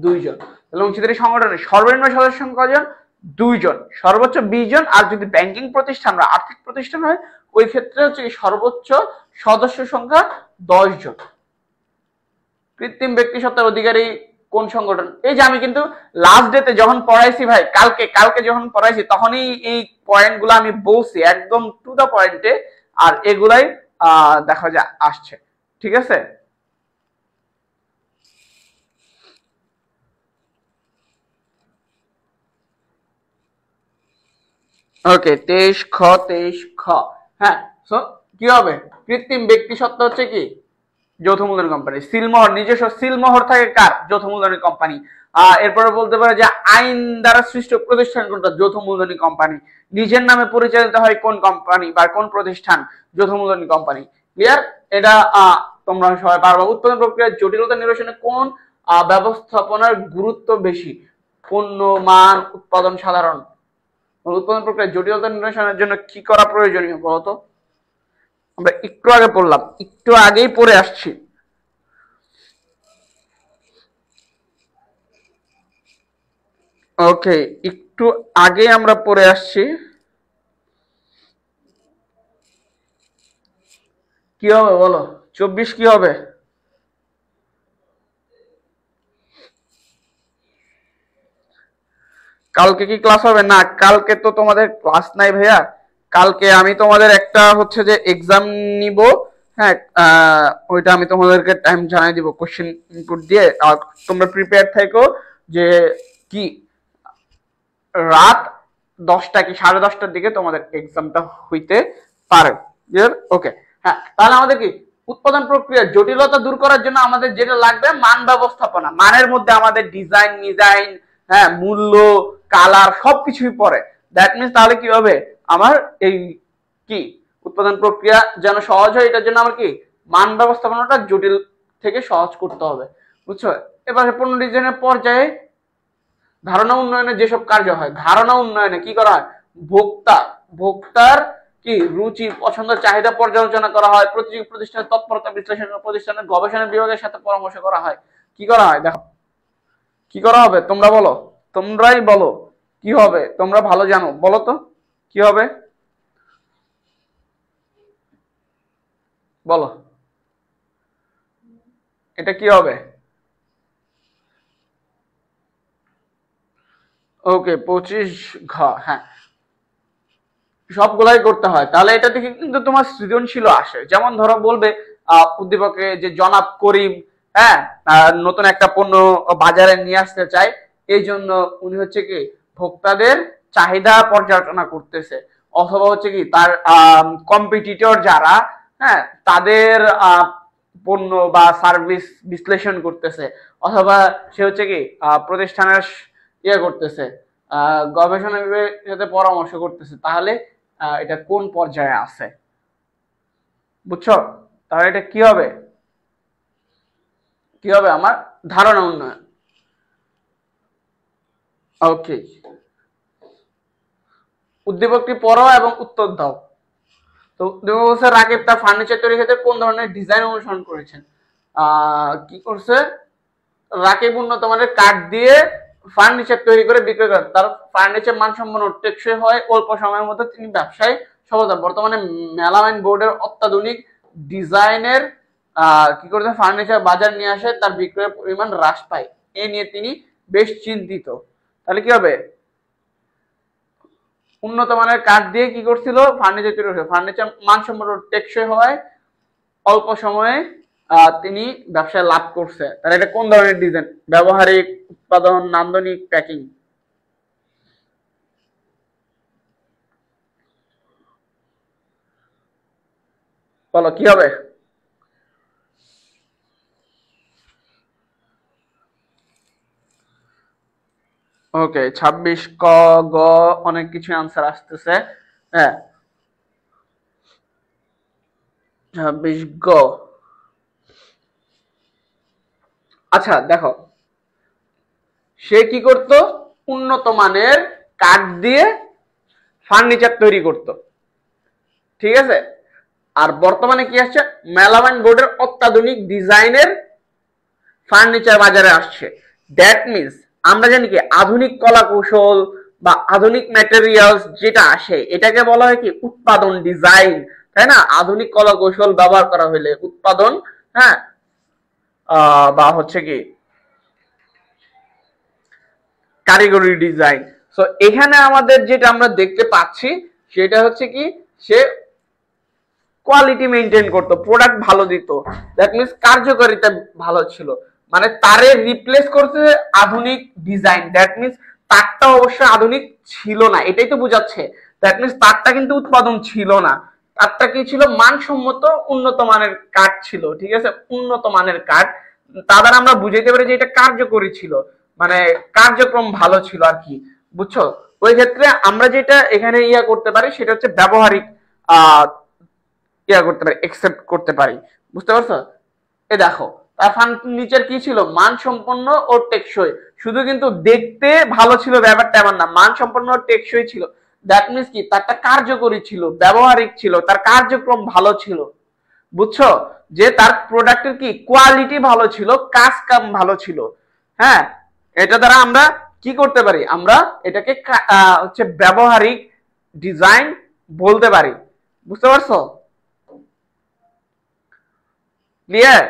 2 জন, তাহলে অংশীদারি সংগঠনের সর্বনিম্ন সদস্য সংখ্যা কতজন, 2 জন, সর্বোচ্চ 20 জন, আর যদি ব্যাংকিং প্রতিষ্ঠান বা আর্থিক প্রতিষ্ঠান হয় ওই ক্ষেত্রে হচ্ছে সর্বোচ্চ সদস্য সংখ্যা 10 জন। কৃত্রিম ব্যক্তি সত্তার অধিকারী কোন সংগঠন, এই যে আমি কিন্তু লাস্ট ডেতে যখন পড়াইছি ভাই, কালকে যখন পড়াইছি তখনই এই পয়েন্ট গুলো আমি বলছি একদম টু দা পয়েন্টে, আর এগুলাই দেখা যায় আসছে, ঠিক আছে। ওকে 23 খ 23 খ, হ্যাঁ, সো কি হবে, কৃত্রিম ব্যক্তি সত্তা হচ্ছে কি, যৌথ মূলধনী কোম্পানি, সিলমোহর নিজস্ব সিলমোহর থাকে কার, যৌথ মূলধনী কোম্পানি, এরপরে বলতে পারে যে আইন দ্বারা সৃষ্ট প্রতিষ্ঠান কোনটা, যৌথ মূলধনী কোম্পানি, নিজের নামে পরিচালিত হয় কোন কোম্পানি বা কোন প্রতিষ্ঠান, যৌথ মূলধনী কোম্পানি, ক্লিয়ার। এটা তোমরা সবাই পারবা। উৎপাদন প্রক্রিয়ার জটিলতা নিরসনে কোন ব্যবস্থাপনার গুরুত্ব বেশি, পণ্য মান উৎপাদন সাধারণ, উৎপাদন প্রক্রিয়ার জটিলতা নিরসনের জন্য কি করা প্রয়োজনীয় বলতো, আমরা একটু আগে পড়লাম, একটু আগেই পড়ে আসছি, ওকে একটু আগে আমরা পড়ে আসছি, কি হবে বলো, 24 কি হবে, কালকে কি ক্লাস হবে, না কালকে তো তোমাদের ক্লাস নাই ভাইয়া, কালকে আমি তোমাদের একটা হচ্ছে যে এক্সাম নিব, হ্যাঁ, ওইটা আমি তোমাদেরকে টাইম জানাই দিব কোশ্চেন ইনপুট দিয়ে, আর তোমরা প্রিপেয়ার থাকো যে কি রাত 10টা কি 10:30টার দিকে তোমাদের এক্সামটা হইতে পারে, ক্লিয়ার, ওকে। হ্যাঁ, তাহলে আমাদের কি উৎপাদন প্রক্রিয়ার জটিলতা দূর করার জন্য আমাদের যেটা লাগবে মান ব্যবস্থাপনা। মানের মধ্যে আমাদের ডিজাইন, হ্যাঁ, মূল্য, কালার সবকিছুই পড়ে। দ্যাট মিনস তাহলে কি হবে, আমার এই কি উৎপাদন প্রক্রিয়া যেন সহজ হয়, এটার জন্য আমার কি মান ব্যবস্থাপনাটা জটিল থেকে সহজ করতে হবে, বুঝছো? এবারে পণ্য ডিজাইনের পর্যায়ে ধারণা উন্নয়নে যেসব কার্য হয়, ধারণা উন্নয়নে কি করা হয়, ভোক্তার কি রুচি, পছন্দ, চাহিদা পর্যালোচনা করা হয়, প্রতিযোগী প্রতিষ্ঠানের তৎপরতা বিশ্লেষণ, প্রতিষ্ঠানের গবেষণা বিভাগের সাথে পরামর্শ করা হয়। কি করা হয় দেখো, কি করা হবে তোমরা বলো, তোমরাই বলো কি হবে, তোমরা ভালো জানো, বলো তো কি হবে, বলো এটা কি হবে? ওকে 25 ঘ, হ্যাঁ, সবগুলাই করতে হয়। তাহলে এটা থেকে কিন্তু তোমার সৃজনশীল আসে। যেমন ধরো বলবে উদ্দীপকে যে জনাব করিম, হ্যাঁ, নতুন একটা পণ্য বাজারে নিয়ে আসতে চায়, এই জন্য উনি হচ্ছে কি ভোক্তাদের চাহিদা পর্যালোচনা করতেছে, অথবা হচ্ছে কি তার কম্পিটিটর যারা, হ্যাঁ, তাদের পণ্য বা সার্ভিস বিশ্লেষণ করতেছে, অথবা সে হচ্ছে কি প্রতিষ্ঠানের ইয়ে করতেছে, গবেষণা বিভাগের সাথে পরামর্শ করতেছে। তাহলে এটা কোন পর্যায়ে আছে, বুঝছো? তাহলে এটা কি হবে, কি হবে আমার ধারণা উন্নয়ন। ওকে, উদ্দীপকটি পড়ো এবং উত্তর দাও। তো উদ্দীপক বলছে রাকিব তার ফার্নিচার তৈরির ক্ষেত্রে কোন ধরনের ডিজাইন অনুসরণ করেছেন। কি করছে, রাকিব উন্নত মানের কাঠ দিয়ে ফার্নিচার তৈরি করে বিক্রয় করেন, তার ফার্নিচার মানসম্পন্ন টেকসই হয়, অল্প সময়ের মধ্যে তিনি ব্যবসায় সফলতা। বর্তমানে মেলামাইন বোর্ডের অত্যাধুনিক ডিজাইনের কি করতে ফার্নিচার বাজার নিয়ে আসে, তার বিক্রয়ের পরিমাণ হ্রাস পায়, এ নিয়ে তিনি বেশ চিন্তিত। তাহলে কি হবে, উন্নত মানের কাঠ দিয়ে কি করছিল ফার্নিচার তৈরি করছিল, ফার্নিচার মানসম্পন্ন টেকসই হওয়ায় অল্প সময়ে তিনি ব্যবসায় লাভ করছে। তাহলে এটা কোন ধরনের ডিজাইন, ব্যবহারিক, উৎপাদন, নান্দনিক, প্যাকিং, বলো কি হবে? ওকে 26 ক, গ, অনেক কিছু আনসার আসতেছে। হ্যাঁ 26 গ। আচ্ছা দেখো, সে কি করত, উন্নত মানের কাঠ দিয়ে ফার্নিচার তৈরি করত, ঠিক আছে। আর বর্তমানে কি আসছে, মেলামাইন বোর্ডের অত্যাধুনিক ডিজাইনের ফার্নিচার বাজারে আসছে। দ্যাট মিনস আমরা জানি কি আধুনিক কলা কৌশল বা আধুনিক ম্যাটেরিয়ালস যেটা আসে এটাকে বলা হয় কি উৎপাদন, ডিজাইন, তাই না? আধুনিক কলা কৌশল ব্যবহার করা হলে উৎপাদন, হ্যাঁ, বা হচ্ছে কি কারিগরি ডিজাইন। সো এখানে আমাদের যেটা আমরা দেখতে পাচ্ছি সেটা হচ্ছে কি সে কোয়ালিটি মেনটেন করতো, প্রোডাক্ট ভালো দিত, দ্যাট মিনস কার্যকারিতা ভালো ছিল, মানে তারে রিপ্লেস করতে আধুনিক ডিজাইন, দ্যাট মিনস তারটা অবশ্যই আধুনিক ছিল না, এটাই তো বোঝাচ্ছে। দ্যাট মিনস তারটা কিন্তু উৎপাদন ছিল না, তারটা কি ছিল মানসম্মত উন্নত মানের কাঠ ছিল, ঠিক আছে, উন্নত মানের কাঠ। তা দ্বারা আমরা বুঝাইতে পারি যে এটা কার্যকরী ছিল, মানে কার্যক্রম ভালো ছিল আর কি, বুঝছো? ওই ক্ষেত্রে আমরা যেটা এখানে ইয়া করতে পারি সেটা হচ্ছে ব্যবহারিক ইয়া করতে পারি, একসেপ্ট করতে পারি, বুঝতে পারছো? এ দেখো তার ফার্নিচার কি ছিল, মানসম্পন্ন ও টেকসই। শুধু কিন্তু দেখতে ভালো ছিল ব্যাপারটা এমন না, মানসম্পন্ন ও টেকসই ছিল। দ্যাট মিনস কি তারটা কার্যকরী ছিল, ব্যবহারিক ছিল, তার কার্যক্রম ভালো ছিল, বুঝছো? যে তার প্রোডাক্টের কি কোয়ালিটি ভালো ছিল, কাজ কাম ভালো ছিল। হ্যাঁ, এটা দ্বারা আমরা কি করতে পারি, আমরা এটাকে হচ্ছে ব্যবহারিক ডিজাইন বলতে পারি, বুঝতে পারছো? ক্লিয়ার?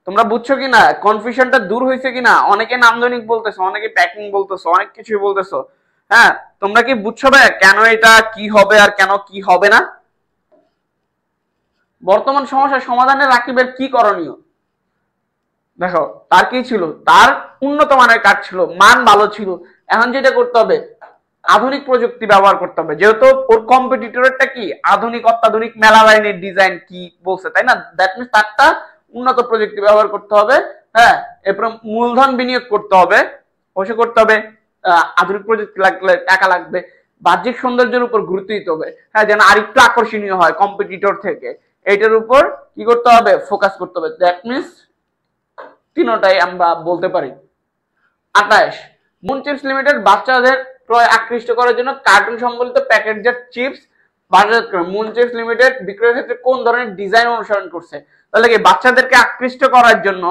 তোমরা বুঝছো কিনা, কনফিউশনটা দূর হয়েছে কিনা? অনেকে নান্দনিক বলতেছো, অনেকে প্যাকিং বলতেছো, অনেক কিছুই বলতেছো। হ্যাঁ, তোমরা কি বুঝছো ভাই কেন এটা কি হবে আর কেন কি হবে না? বর্তমান সমস্যার সমাধানে রাকিবের কি করণীয়? দেখো তার কি ছিল, তার উন্নত মানের কাঠ ছিল, মান ভালো ছিল। এখন যেটা করতে হবে, আধুনিক প্রযুক্তি ব্যবহার করতে হবে, যেহেতু ওর কম্পিটিটরটা কি আধুনিক অত্যাধুনিক মেলা লাইনের ডিজাইন কি বলছে, তাই না? দ্যাট মিনস তারটা উন্নত প্রযুক্তি ব্যবহার করতে হবে। হ্যাঁ, এরপর মূলধন বিনিয়োগ করতে হবে, অবশ্যই করতে হবে। আধুনিক প্রযুক্তি লাগলে টাকা লাগবে। বাহ্যিক সৌন্দর্যের উপর গুরুত্ব দিতে হবে, হ্যাঁ, যেন আরেকটু আকর্ষণীয় হয় কম্পিটিটর থেকে, এটার উপর কি করতে হবে, ফোকাস করতে হবে। দ্যাট মিনস তিনটাই আমরা বলতে পারি। 28, মুন চিপস লিমিটেড বাচ্চাদের ক্রয় আকৃষ্ট করার জন্য কার্টুন সম্বলিত প্যাকেটজাত চিপস বাজারজাত করে। মুন চিপস লিমিটেড বিক্রয়ের ক্ষেত্রে কোন ধরনের ডিজাইন অনুসরণ করছে? তাহলে কি বাচ্চাদেরকে আকৃষ্ট করার জন্য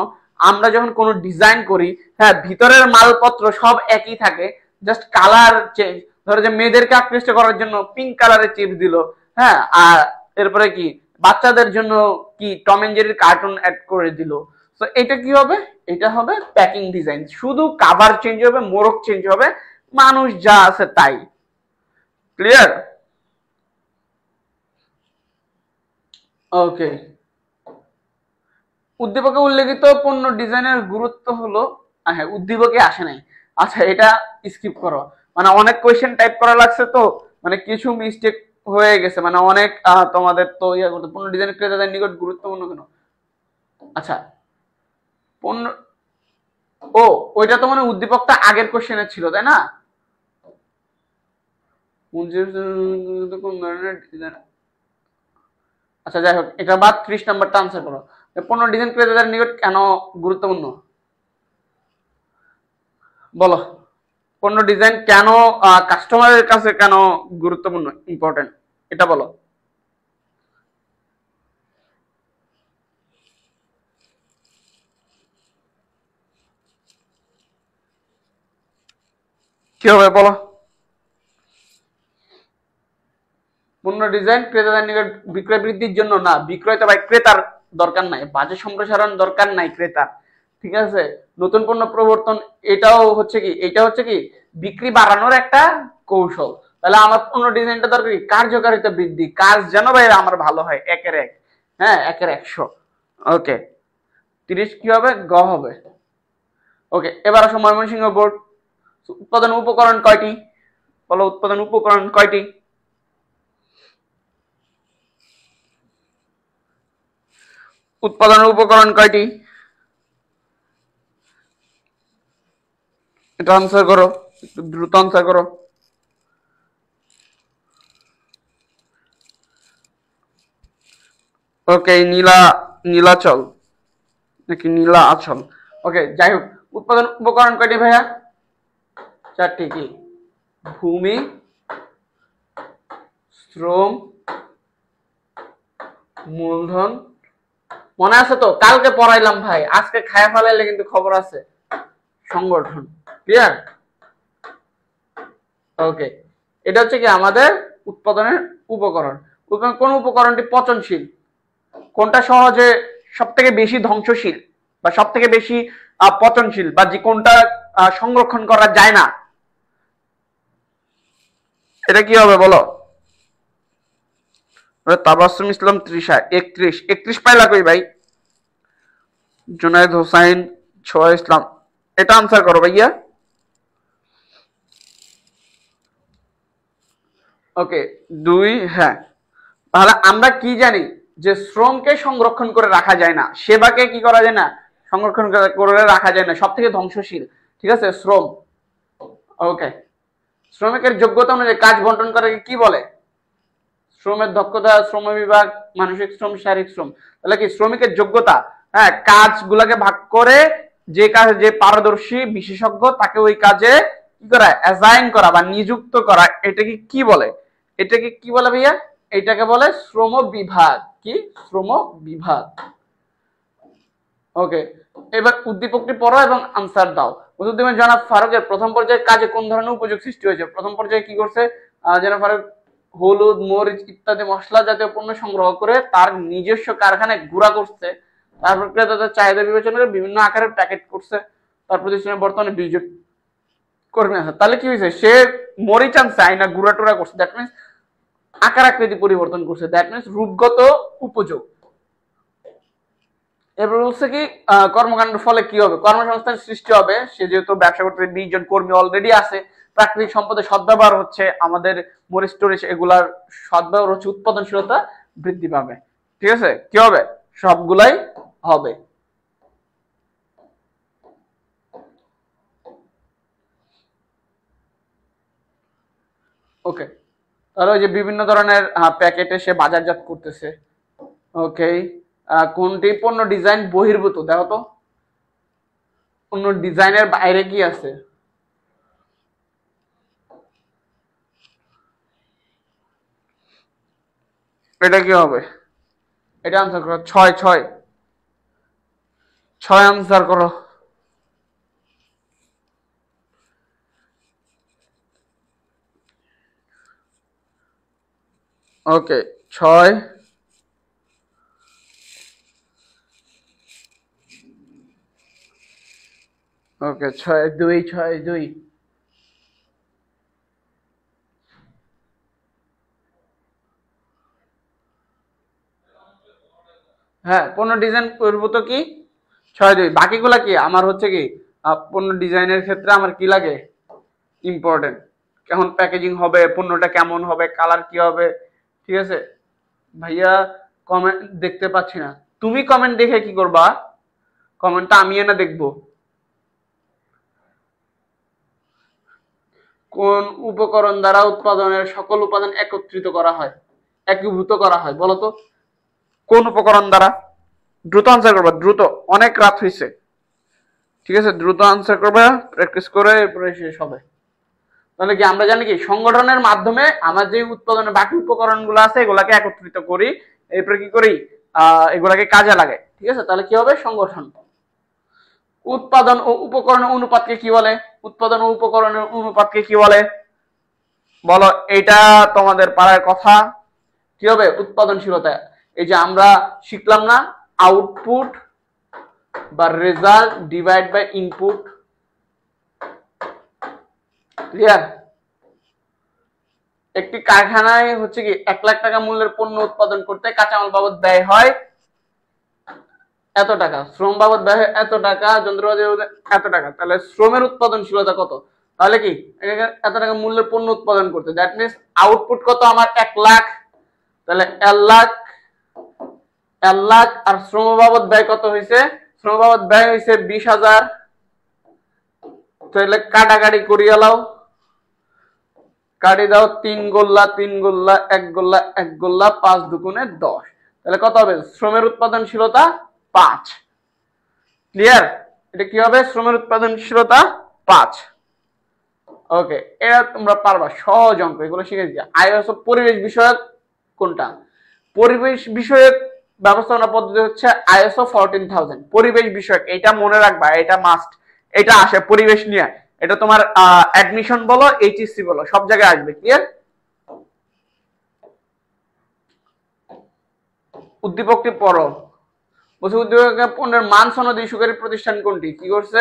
আমরা যখন কোনো ডিজাইন করি, হ্যাঁ, ভিতরের মালপত্র সব একই থাকে, জাস্ট কালার চেঞ্জ। ধরো যে মেয়েদেরকে আকৃষ্ট করার জন্য পিঙ্ক কালারের চিপস দিল, হ্যাঁ, আর এরপরে কি বাচ্চাদের জন্য কি টম এন্ড জেরির কার্টুন অ্যাড করে দিল। তো এটা কি হবে? এটা হবে প্যাকিং ডিজাইন, শুধু কাভার চেঞ্জ হবে, মোড়ক চেঞ্জ হবে, মানুষ যা আছে তাই। ক্লিয়ার? ওকে। উদ্দীপকে উল্লেখিত পণ্য ডিজাইনের গুরুত্ব হলো, হ্যাঁ উদ্দীপকে আসে নাই, আচ্ছা এটা স্কিপ করো, মানে অনেক কোয়েশ্চেন টাইপ করা লাগছে তো, মানে কিছু মিস্টেক হয়ে গেছে, মানে অনেক তোমাদের তো ইয়া করতে পণ্য ডিজাইন ক্রেতাদের নিকট গুরুত্বপূর্ণ কেন। আচ্ছা পণ্য, ও ওইটা তো মানে উদ্দীপকটা আগের কোশ্চেনে ছিল তাই না? কোন ধরনের ডিজাইন, আচ্ছা যাই হোক, এটা বাদ 30 নাম্বারটা আনসার করো। পণ্য ডিজাইন ক্রেতাদের নিকট কেন গুরুত্বপূর্ণ বলো? পণ্য ডিজাইন কেন কাস্টমারের কাছে কেন গুরুত্বপূর্ণ, ইম্পর্টেন্ট, এটা বলো। কি হবে বলো? পণ্য ডিজাইন ক্রেতাদের নিকট বিক্রয় বৃদ্ধির জন্য না, বিক্রয়তা বা ক্রেতার দরকার নাই, বাজেট সম্প্রসারণ দরকার নাই ক্রেতার, ঠিক আছে? নতুন পণ্য প্রবর্তন, এটাও হচ্ছে কি, এটা হচ্ছে কি বিক্রি বাড়ানোর একটা কৌশল। তাহলে আমার পণ্য ডিজাইনটা দরকার কি, কার্যকারিতা বৃদ্ধি, কাজ যেন ভাই আমার ভালো হয়, একের এক, হ্যাঁ একের 100। ওকে, 30 কি হবে, গ হবে। ওকে, এবার আসো ময়মনসিংহ বোর্ড। উৎপাদন উপকরণ কয়টি বলো? উৎপাদন উপকরণ কয়টি? উৎপাদনের উপকরণ কয়টি? এটা আনসার করো, একটু দ্রুত আনসার করো। ওকে, নীলাচল নাকি নীলা আচল? ওকে, যাই হোক, উৎপাদন উপকরণ কয়টি ভাইয়া? 4টি। কি? ভূমি, শ্রম, মূলধন। মনে আছে তো? কালকে পড়াইলাম ভাই, আজকে খায়া ফেলাইলে কিন্তু খবর আছে। সংগঠন। ক্লিয়ার? ওকে, এটা হচ্ছে কি আমাদের উৎপাদনের উপকরণ। কোন উপকরণটি পচনশীল, কোনটা সহজে সব থেকে বেশি ধ্বংসশীল বা সব থেকে বেশি পচনশীল, বা যে কোনটা সংরক্ষণ করা যায় না, এটা কি হবে বলো? তাবাসসুম ইসলাম তৃষা 31 পাইলা কই ভাই? জুনায়েদ হোসাইন, ছোয়া ইসলাম, এটা আনসার করো ভাইয়া। ওকে, 2। হ্যাঁ, তাহলে আমরা কি জানি যে শ্রমকে সংরক্ষণ করে রাখা যায় না, সেবাকে কি করা যায় না, সংরক্ষণ করে রাখা যায় না, সব থেকে ধ্বংসশীল, ঠিক আছে, শ্রম। ওকে, শ্রমিকের যোগ্যতা অনুযায়ী কাজ বন্টন করে কি বলে? শ্রমের দক্ষতা, শ্রম বিভাগ, মানসিক শ্রম, শারীরিক শ্রম। তাহলে কি শ্রমিকের যোগ্যতা, হ্যাঁ, কাজগুলোকে ভাগ করে যে কাজে যে পারদর্শী বিশেষজ্ঞ তাকে ওই কাজে কি করা, অ্যাসাইন করা বা নিযুক্ত করা, এটাকে কি বলে? এটাকে কি বলে ভাইয়া? এটাকে বলে শ্রম বিভাগ। কি? শ্রম বিভাগ। ওকে, এবার উদ্দীপকটি পড়ো এবং আনসার দাও। উদ্দীপক জনাব ফারুকের প্রথম পর্যায়ে কাজে কোন ধরনের উপযোগ সৃষ্টি হয়েছে? প্রথম পর্যায়ে কি করছে জনাব ফারুক? হলুদ, মরিচ ইত্যাদি মশলা জাতীয় পণ্য সংগ্রহ করে তার নিজস্ব কারখানায় গুঁড়া করছে, তারপর ক্রেতাদের চাহিদা বিবেচনা করে বিভিন্ন আকারের প্যাকেট করছে, তার প্রতিষ্ঠানে বর্তমানে 20 জন কর্মী আছে। তাহলে কি হয়েছে? সে মরিচ আনছে, আইনা গুঁড়া টুরা করছে, দ্যাট মিনস আকার আকৃতি পরিবর্তন করছে, দ্যাট মিনস রূপগত উপযোগ। এবার বলছে কি কর্মকাণ্ডের ফলে কি হবে, কর্মসংস্থান সৃষ্টি হবে। সে যেহেতু ব্যবসা করতে 20 জন কর্মী অলরেডি আছে, প্রাকৃতিক সম্পদের সদ্ব্যবহার হচ্ছে, আমাদের মোর স্টোরেজ এগুলার সদ্ব্যবহার হচ্ছে, উৎপাদনশীলতা বৃদ্ধি পাবে। ঠিক আছে, কি হবে, সবগুলাই হবে। ওকে, তাহলে ওই যে বিভিন্ন ধরনের প্যাকেটে সে বাজারজাত করতেছে। ওকে, কোনটি পণ্য ডিজাইন বহির্ভূত, দেখো তো পণ্য ডিজাইনের বাইরে কি আছে। এটা কি হবে, এটা আনসার করো। ছয় ছয় ছয় আনসার করো। ওকে, ছয়। ওকে, ছয় দুই, ছয় দুই। হ্যাঁ, পণ্য ডিজাইন করবো তো কি, ছয় দুই। বাকিগুলা কি আমার হচ্ছে কি পণ্য ডিজাইনের ক্ষেত্রে আমার কি লাগে, ইম্পর্টেন্ট। কেমন প্যাকেজিং হবে, পণ্যটা কেমন হবে, কালার কি হবে। ঠিক আছে ভাইয়া, কমেন্ট দেখতে পাচ্ছি না। তুমি কমেন্ট দেখে কি করবা, কমেন্টটা আমি না দেখবো। কোন উপকরণ দ্বারা উৎপাদনের সকল উপাদান একত্রিত করা হয়, একীভূত করা হয়, বলতো কোন উপকরণ দ্বারা। দ্রুত আনসার করবা, দ্রুত, অনেক রাত হয়েছে। ঠিক আছে, দ্রুত আনসার করবা, প্র্যাকটিস করে এরপরে শেষ হবে। তাহলে কি আমরা জানি কি সংগঠনের মাধ্যমে আমার যে উৎপাদনের বাকি উপকরণগুলো আছে এগুলাকে একত্রিত করি, এরপরে কি করি এগুলাকে কাজে লাগে। ঠিক আছে, তাহলে কি হবে, সংগঠন। উৎপাদন ও উপকরণ অনুপাতকে কি বলে, উৎপাদন ও উপকরণের অনুপাতকে কি বলে, বলো। এটা তোমাদের পাড়ার কথা। কি হবে, উৎপাদনশীলতা। এই যে আমরা শিখলাম না, আউটপুট বা result divide by input. Clear. একটি কারখানায় হচ্ছে কি 1 লাখ টাকা মূল্যের পণ্য উৎপাদন করতে কাঁচামাল বাবদ ব্যয় হয় এত টাকা, শ্রম বাবদ ব্যয় হয় এত টাকা, যন্ত্রপাতি এত টাকা। তাহলে শ্রমের উৎপাদনশীলতা কত, তাহলে কি এত টাকা মূল্যের পণ্য উৎপাদন করতে, দ্যাট মিনস আউটপুট কত আমার 1 লাখ, তাহলে 1 লাখ, 1 লাখ। আর শ্রম বাবদ ব্যয় কত হয়েছে, শ্রম বাবদ ব্যয় হয়েছে 20,000। তাহলে কাটাকাটি করিয়া লাও, কাটি দাও, 3 গোল্লা 3 গোল্লা 1 গোল্লা 1 গোল্লা, 5 দুগুণে 10। তাহলে কত হবে, শ্রমের উৎপাদনশীলতা 5। ক্লিয়ার, এটা কি হবে, শ্রমের উৎপাদনশীলতা 5। ওকে, এটা তোমরা পারবা, সহজ অঙ্ক, এগুলো শিখে দিচ্ছি। আইএসও পরিবেশ বিষয়ক কোনটা, পরিবেশ বিষয়ক ব্যবস্থাপনা পদ্ধতি হচ্ছে আইএসও 14000। পরিবেশ বিষয়ক, এটা মনে রাখবা, এটা মাস্ট, এটা আসে পরিবেশ নিয়ে। এটা তোমার অ্যাডমিশন বলো, এইচএসসি বলো, সব জায়গায় আসবে। ক্লিয়ার। উদ্দীপকটি পড়ো। বলছে উদ্দীপকের পণ্যের মান সনদ ইস্যুকারী প্রতিষ্ঠান কোনটি, কি করছে,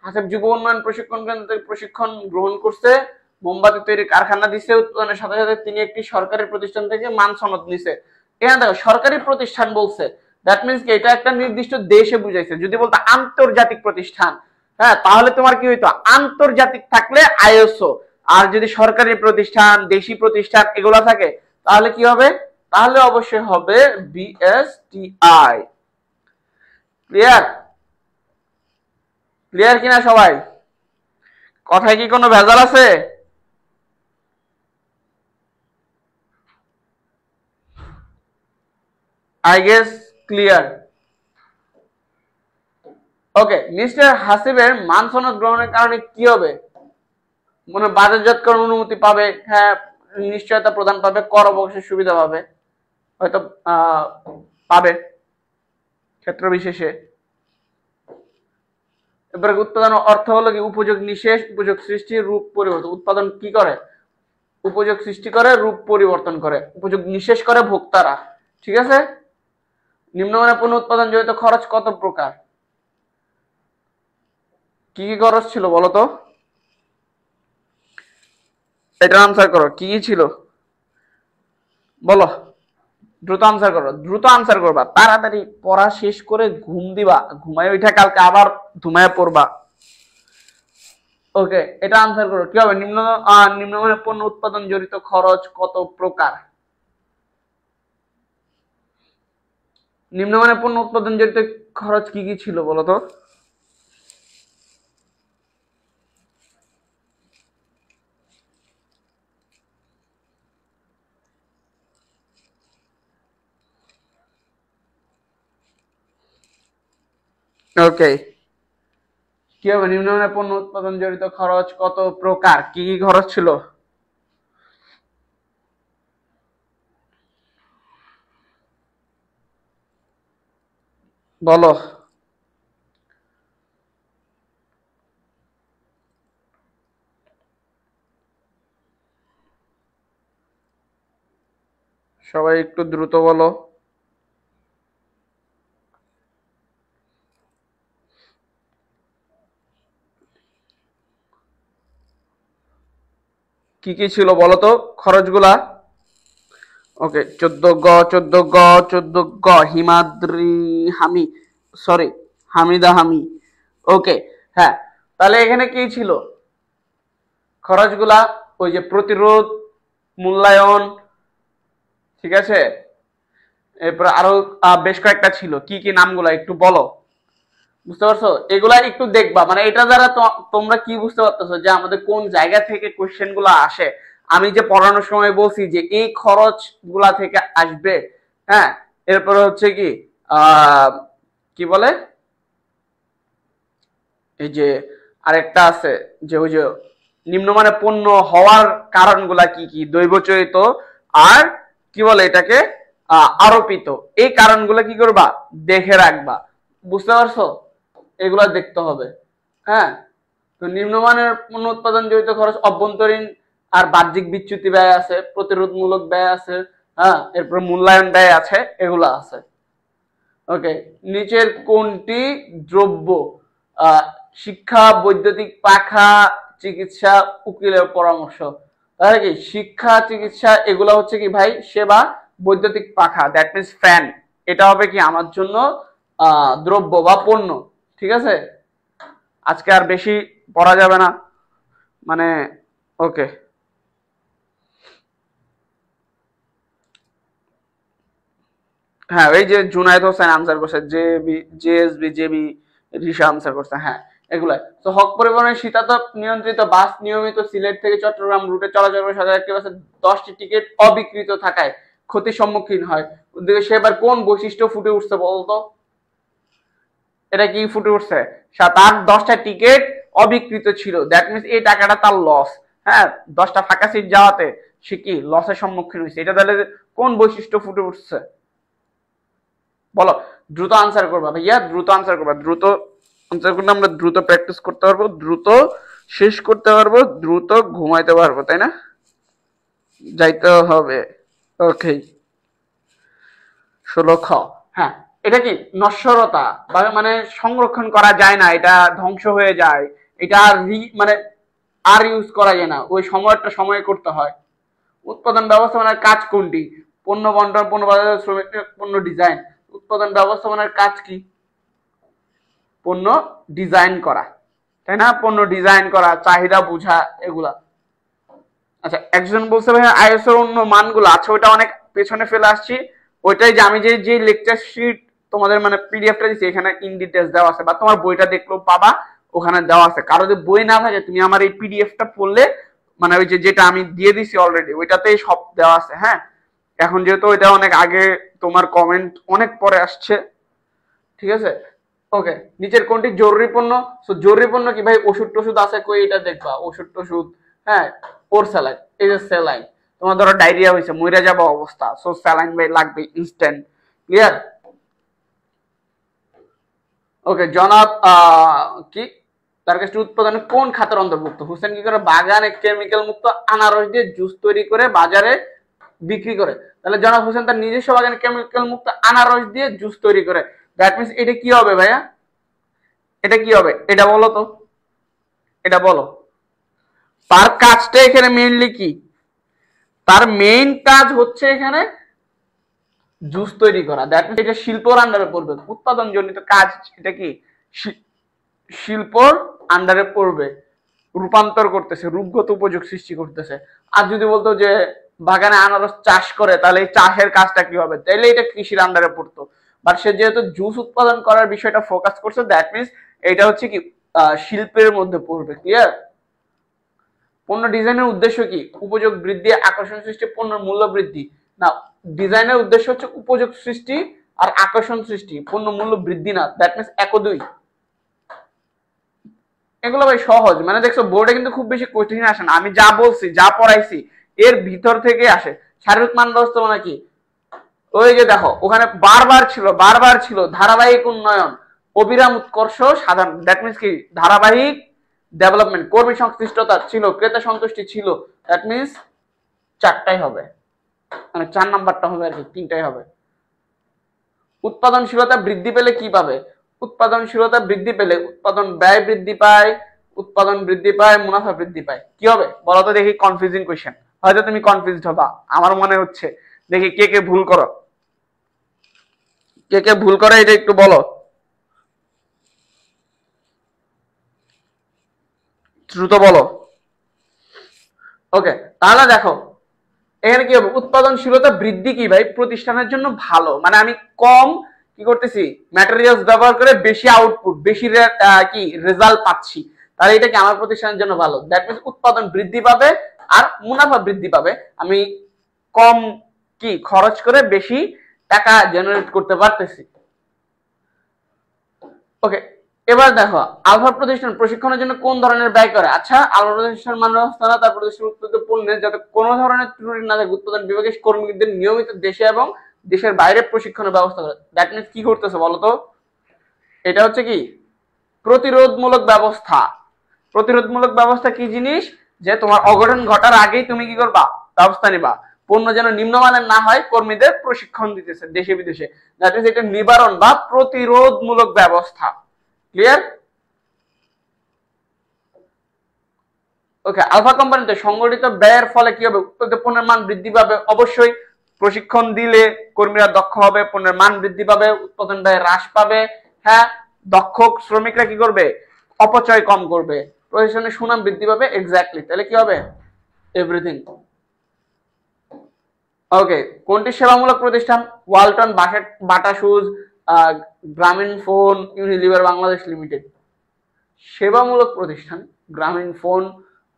হাসেব যুব উন্নয়ন প্রশিক্ষণ কেন্দ্র থেকে প্রশিক্ষণ গ্রহণ করছে, মোমবাতি তৈরির কারখানা দিছে, উৎপাদনের সাথে সাথে তিনি একটি সরকারি প্রতিষ্ঠান থেকে মান সনদ নিছে। এখানে দেখো সরকারি প্রতিষ্ঠান বলছে, দ্যাট মিনস কি এটা একটা নির্দিষ্ট দেশে বুঝাইছে। যদি বলতো আন্তর্জাতিক প্রতিষ্ঠান, হ্যাঁ, তাহলে তোমার কি হইতো, আন্তর্জাতিক থাকলে আইএসও, আর যদি সরকারি প্রতিষ্ঠান, দেশি প্রতিষ্ঠান এগুলা থাকে তাহলে কি হবে, তাহলে অবশ্যই হবে বিএসটিআই। ক্লিয়ার, ক্লিয়ার কিনা সবাই, কথায় কি কোনো ভেজাল আছে। I guess clear. Okay, mister হাসিবের মান সনদ গ্রহণের কারণে কি হবে, মনে বাজারজাতকরণ অনুমতি পাবে, হ্যাঁ, নিশ্চয়তা প্রদান পাবে, কর অবকাশের সুবিধা পাবে, হয়তো পাবে ক্ষেত্র বিশেষে। এবারে উৎপাদন অর্থ হলো কি উপযোগ নিশেষ, উপযোগ সৃষ্টি, রূপ পরিবর্তন। উৎপাদন কি করে, উপযোগ সৃষ্টি করে, রূপ পরিবর্তন করে, উপযোগ নিশেষ করে ভোক্তারা। ঠিক আছে, নিম্নমানের পণ্য উৎপাদন জড়িত খরচ কত প্রকার, কি কি খরচ ছিল বলতো, এটা আনসার করো, কি কি ছিল বলো। দ্রুত আনসার করো, দ্রুত আনসার করবা, তাড়াতাড়ি পড়া শেষ করে ঘুম দিবা, ঘুমায় ওইটা কালকে আবার ঘুমায় পড়বা। ওকে, এটা আনসার করো। কি হবে? নিম্নমানের পণ্য উৎপাদন জড়িত খরচ কত প্রকার? নিম্নমানের পণ্য উৎপাদন জড়িত খরচ কি কি ছিল বলো তো? ওকে, কি হবে? নিম্নমানের পণ্য উৎপাদন জড়িত খরচ কত প্রকার, কি কি খরচ ছিল বলো? সবাই একটু দ্রুত বলো। কি কি ছিল বলো তো খরচগুলা? ওকে, 14 গ হিমাদ্রি হামি, সরি হামিদা হামি। ওকে, হ্যাঁ, তাহলে এখানে কি ছিল খরচগুলা? ওই যে প্রতিরোধ, মূল্যায়ন, ঠিক আছে, এরপর আরো বেশ কয়েকটা ছিল, কি কি নামগুলা একটু বলো, বুঝতে পারছো? এগুলা একটু দেখবা, মানে এটা দ্বারা তোমরা কি বুঝতে পারতেছো যে আমাদের কোন জায়গা থেকে কোশ্চেন গুলা আসে। আমি যে পড়ানোর সময় বলছি যে এই খরচ গুলা থেকে আসবে, হ্যাঁ, এরপরে হচ্ছে কি কি বলে, এই যে আরেকটা আছে যে ওই যে নিম্নমানের পণ্য হওয়ার কারণগুলা কি কি, দৈবচরিত আর কি বলে এটাকে আরোপিত, এই কারণগুলা কি করবা, দেখে রাখবা, বুঝতে পারছো? এগুলা দেখতে হবে। হ্যাঁ, তো নিম্নমানের পণ্য উৎপাদন জড়িত খরচ অভ্যন্তরীণ আর বাহ্যিক বিচ্যুতি ব্যয় আছে, প্রতিরোধমূলক ব্যয় আছে, হ্যাঁ, এরপর মূল্যায়ন ব্যয় আছে, এগুলা আছে। ওকে, নিচের কোনটি দ্রব্য? শিক্ষা, বৈদ্যুতিক পাখা, চিকিৎসা, উকিলের পরামর্শ। তাহলে কি শিক্ষা, চিকিৎসা এগুলা হচ্ছে কি ভাই সেবা, বৈদ্যুতিক পাখা দ্যাট মিনস ফ্যান, এটা হবে কি আমার জন্য দ্রব্য বা পণ্য। ঠিক আছে, আজকে আর বেশি পড়া যাবে না, মানে ওকে। হ্যাঁ, ওই যে জুনায়েদ হোসেন আনসার করছে, জেএসবি জেবি, রিশা আনসার করছে, হ্যাঁ এগুলাই তো। হক পরিবহনের শীতাতপ নিয়ন্ত্রিত বাস নিয়মিত সিলেট থেকে চট্টগ্রাম রুটে চলাচল করে 7,000টি বাসে 10টি টিকিট অবিকৃত থাকায় ক্ষতির সম্মুখীন হয়। ওদিকে সে এবার কোন বৈশিষ্ট্য ফুটে উঠছে বলতো? এটা কি ফুটে উঠছে? তার 10টা টিকিট অবিকৃত ছিল, দ্যাট মিনস এই টাকাটা তার লস। হ্যাঁ, 10টা ফাঁকা সিট যাওয়াতে সে কি লসের সম্মুখীন হয়েছে, এটা তাহলে কোন বৈশিষ্ট্য ফুটে উঠছে বলো? দ্রুত আনসার করবা ভাইয়া, দ্রুত আনসার করবা, দ্রুত আনসার করলে আমরা দ্রুত প্র্যাকটিস করতে পারবো, দ্রুত শেষ করতে পারবো, দ্রুত ঘুমাইতে পারবো, তাই না? যাইতে হবে। ওকে, 16 খ, হ্যাঁ, এটা কি নশ্বরতা বা মানে সংরক্ষণ করা যায় না, এটা ধ্বংস হয়ে যায়, এটা মানে আর ইউজ করা যায় না, ওই সময়টা সময় করতে হয়। উৎপাদন ব্যবস্থাপনার কাজ কোনটি? পণ্য বন্টন, পণ্য বাজার, শ্রমিক, পণ্য ডিজাইন। উৎপাদন ব্যবস্থাপনার কাজ কি? পণ্য ডিজাইন করা, তাই না? পণ্য ডিজাইন করা, চাহিদা বোঝা, এগুলা। আচ্ছা, একজন বলছে ভাই আইএসও এর অন্য মানগুলো আছে, ওটা অনেক পেছনে ফেলে আসছি। ওইটাই যে আমি যে লেকচার শিট তোমাদের মানে পিডিএফটা দিচ্ছি, এখানে ইন ডিটেলস দেওয়া আছে, বা তোমার বইটা দেখলেও পাবা, ওখানে দেওয়া আছে। কারো যদি বই না থাকে তুমি আমার এই পিডিএফটা পড়লে, মানে ওই যে যেটা আমি দিয়ে দিছি অলরেডি, ওইটাতেই সব দেওয়া আছে। হ্যাঁ, এখন যেহেতু ওইটা অনেক আগে, তোমার কমেন্ট অনেক পরে আসছে, ঠিক আছে। ওকে, নিচের কোনটি জরুরি পণ্য? সো জরুরি পণ্য কি ভাই? ওষুধ টষুধ আছে কই, এটা দেখবা, ওষুধ টষুধ, হ্যাঁ, ওর স্যালাইন, এই যে স্যালাইন, তোমার ধরো ডায়রিয়া হয়েছে, মইরা যাবো অবস্থা, সো স্যালাইন ভাই লাগবে ইনস্ট্যান্ট। ক্লিয়ার? ওকে, জনাব কি তার কাছে উৎপাদনে কোন খাতের অন্তর্ভুক্ত? হোসেন কি করে? বাগানে কেমিক্যাল মুক্ত আনারস দিয়ে জুস তৈরি করে বাজারে বিক্রি করে। তাহলে জনাব হোসেন তার নিজস্ব বাগানে কেমিক্যাল মুক্ত আনারস দিয়ে জুস তৈরি করে, দ্যাট মিনস এটা কি হবে ভাইয়া? এটা কি হবে এটা বলো তো, এটা বলো। তার কাজটা এখানে মেইনলি কি? তার মেইন কাজ হচ্ছে এখানে জুস তৈরি করা, দ্যাট মিনস এটা শিল্পর আন্ডারে পড়বে। উৎপাদন জনিত কাজ, এটা কি শিল্পর আন্ডারে পড়বে, রূপান্তর করতেছে, রূপগত উপযোগ সৃষ্টি করতেছে। আর যদি বলতো যে বাগানে আনারস চাষ করে, তাহলে এই চাষের কাজটা কি হবে, তাহলে এটা কৃষির আন্ডারে পড়তো। বাট সে যেহেতু জুস উৎপাদন করার বিষয়টা ফোকাস করছে, দ্যাট মিনস এটা হচ্ছে কি শিল্পের মধ্যে পড়বে। ক্লিয়ার? পণ্য ডিজাইনের উদ্দেশ্য কি? উপযোগ বৃদ্ধি, আকর্ষণ সৃষ্টি, পণ্যের মূল্য বৃদ্ধি। না, ডিজাইনের উদ্দেশ্য হচ্ছে উপযোগ সৃষ্টি আর আকর্ষণ সৃষ্টি, পণ্য মূল্য বৃদ্ধি না। দ্যাট মিনস এক ও দুই। এগুলো ভাই সহজ, মানে দেখছো বোর্ডে কিন্তু খুব বেশি কঠিন আসে না। আমি যা বলছি, যা পড়াইছি এর ভিতর থেকে আসে। শারীরিক মান ব্যবস্থাপনা কি? ওই যে দেখো ওখানে বারবার ছিল ধারাবাহিক উন্নয়ন, অবিরাম উৎকর্ষ সাধারণ। দ্যাট মিনস কি ধারাবাহিক ডেভেলপমেন্ট, কর্মী সংশ্লিষ্টতা ছিল, ক্রেতা সন্তুষ্টি ছিল। দ্যাট মিনস চারটাই হবে, মানে 4 নাম্বারটা হবে আর কি, 3টাই হবে। উৎপাদনশীলতা বৃদ্ধি পেলে কি পাবে? উৎপাদনশীলতা বৃদ্ধি পেলে উৎপাদন ব্যয় বৃদ্ধি পায়, উৎপাদন বৃদ্ধি পায়, মুনাফা বৃদ্ধি পায়। কি হবে বলো তো দেখি? কনফিউজিং কোয়েশ্চেন, হয়তো তুমি কনফিউজড হবা, আমার মনে হচ্ছে। দেখি কে কে ভুল করো, কে কে ভুল করে এটা একটু বলো, দ্রুত বলো। ওকে, তাহলে দেখো এখানে কি হবে? উৎপাদনশীলতা বৃদ্ধি কি ভাই? প্রতিষ্ঠানের জন্য ভালো, মানে আমি কম কি করতেছি, ম্যাটেরিয়ালস ব্যবহার করে বেশি আউটপুট, বেশি কি রেজাল্ট পাচ্ছি, তাহলে এটা কি আমার প্রতিষ্ঠানের জন্য ভালো। দ্যাট মিনস উৎপাদন বৃদ্ধি পাবে আর মুনাফা বৃদ্ধি পাবে, আমি কম কি খরচ করে বেশি টাকা জেনারেট করতে পারতেছি। ওকে, এবার দেখো আলফা প্রতিষ্ঠান প্রশিক্ষণের জন্য কোন ধরনের ব্যয় করে? আচ্ছা, আলফা প্রতিষ্ঠান মান ব্যবস্থাপনা তার প্রতিষ্ঠান উৎপাদিত পণ্যের যাতে কোনো ধরনের ত্রুটি না থাকে, উৎপাদন বিভাগের কর্মীদের নিয়মিত দেশে এবং দেশের বাইরে প্রশিক্ষণের ব্যবস্থা করে। দ্যাট মিনস কি করতেছে বলতো? এটা হচ্ছে কি প্রতিরোধমূলক ব্যবস্থা। প্রতিরোধমূলক ব্যবস্থা কি জিনিস? যে তোমার অঘটন ঘটার আগেই তুমি কি করবা? ব্যবস্থা নিবা। পণ্য যেন নিম্নমানের না হয়, কর্মীদের প্রশিক্ষণ দিতেছে দেশে বিদেশে। দ্যাট মিনস এটা নিবারণ বা প্রতিরোধমূলক ব্যবস্থা। ক্লিয়ার? ওকে, আলফা কোম্পানিতে সংগঠিত ব্যয়ের ফলে কি হবে? উৎপাদিত পণ্যের মান বৃদ্ধি পাবে। অবশ্যই প্রশিক্ষণ দিলে কর্মীরা দক্ষ হবে, পণ্যের মান বৃদ্ধি পাবে, উৎপাদন ব্যয় হ্রাস পাবে। হ্যাঁ, দক্ষ শ্রমিকরা কি করবে? অপচয় কম করবে, প্রতিষ্ঠানের সুনাম বৃদ্ধি পাবে। এক্স্যাক্টলি, তাহলে কি হবে? এভরিথিং। ওকে, কোনটি সেবামূলক প্রতিষ্ঠান? ওয়ালটন, বাটা শুজ, গ্রামীণ ফোন, ইউনিলিভার বাংলাদেশ লিমিটেড। সেবামূলক প্রতিষ্ঠান গ্রামীণ ফোন,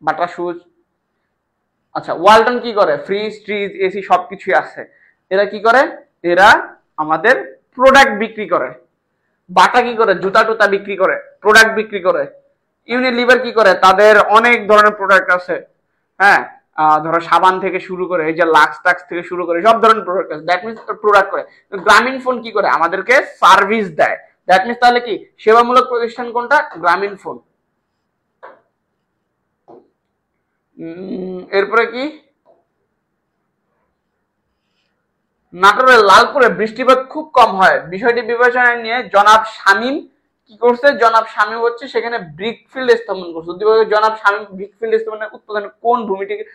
বাটা শুজ। আচ্ছা, ওয়ালটন কি করে? ফ্রিজ, ট্রিজ, এসি সবকিছুই আছে। এরা কি করে? এরা আমাদের প্রোডাক্ট বিক্রি করে। বাটা কি করে? জুতা টুতা বিক্রি করে, প্রোডাক্ট বিক্রি করে। ইউনিলিভার কি করে? তাদের অনেক ধরনের প্রোডাক্ট আছে। হ্যাঁ, ধরো সাবান থেকে শুরু করে এই যে লাক্স টাক্স থেকে শুরু করে সব ধরনের প্রোডাক্ট আছে। দ্যাট মিনস প্রোডাক্ট করে। গ্রামীণ ফোন কি করে? আমাদেরকে সার্ভিস দেয়। দ্যাট মিনস তাহলে কি সেবামূলক প্রতিষ্ঠান কোনটা? গ্রামীণ ফোন। এরপরে কি? নাটোরের লালপুরে বৃষ্টিপাত খুব কম হয়, বিষয়টি বিবেচনায় নিয়ে জনাব শামীম কি করছে? জনাব শামীম হচ্ছে সেখানে ব্রিকফিল্ড স্থাপন করছে। জনাব শামীম ব্রিকফিল্ড স্থাপনের উৎপাদনে কোন ভূমিটিকে,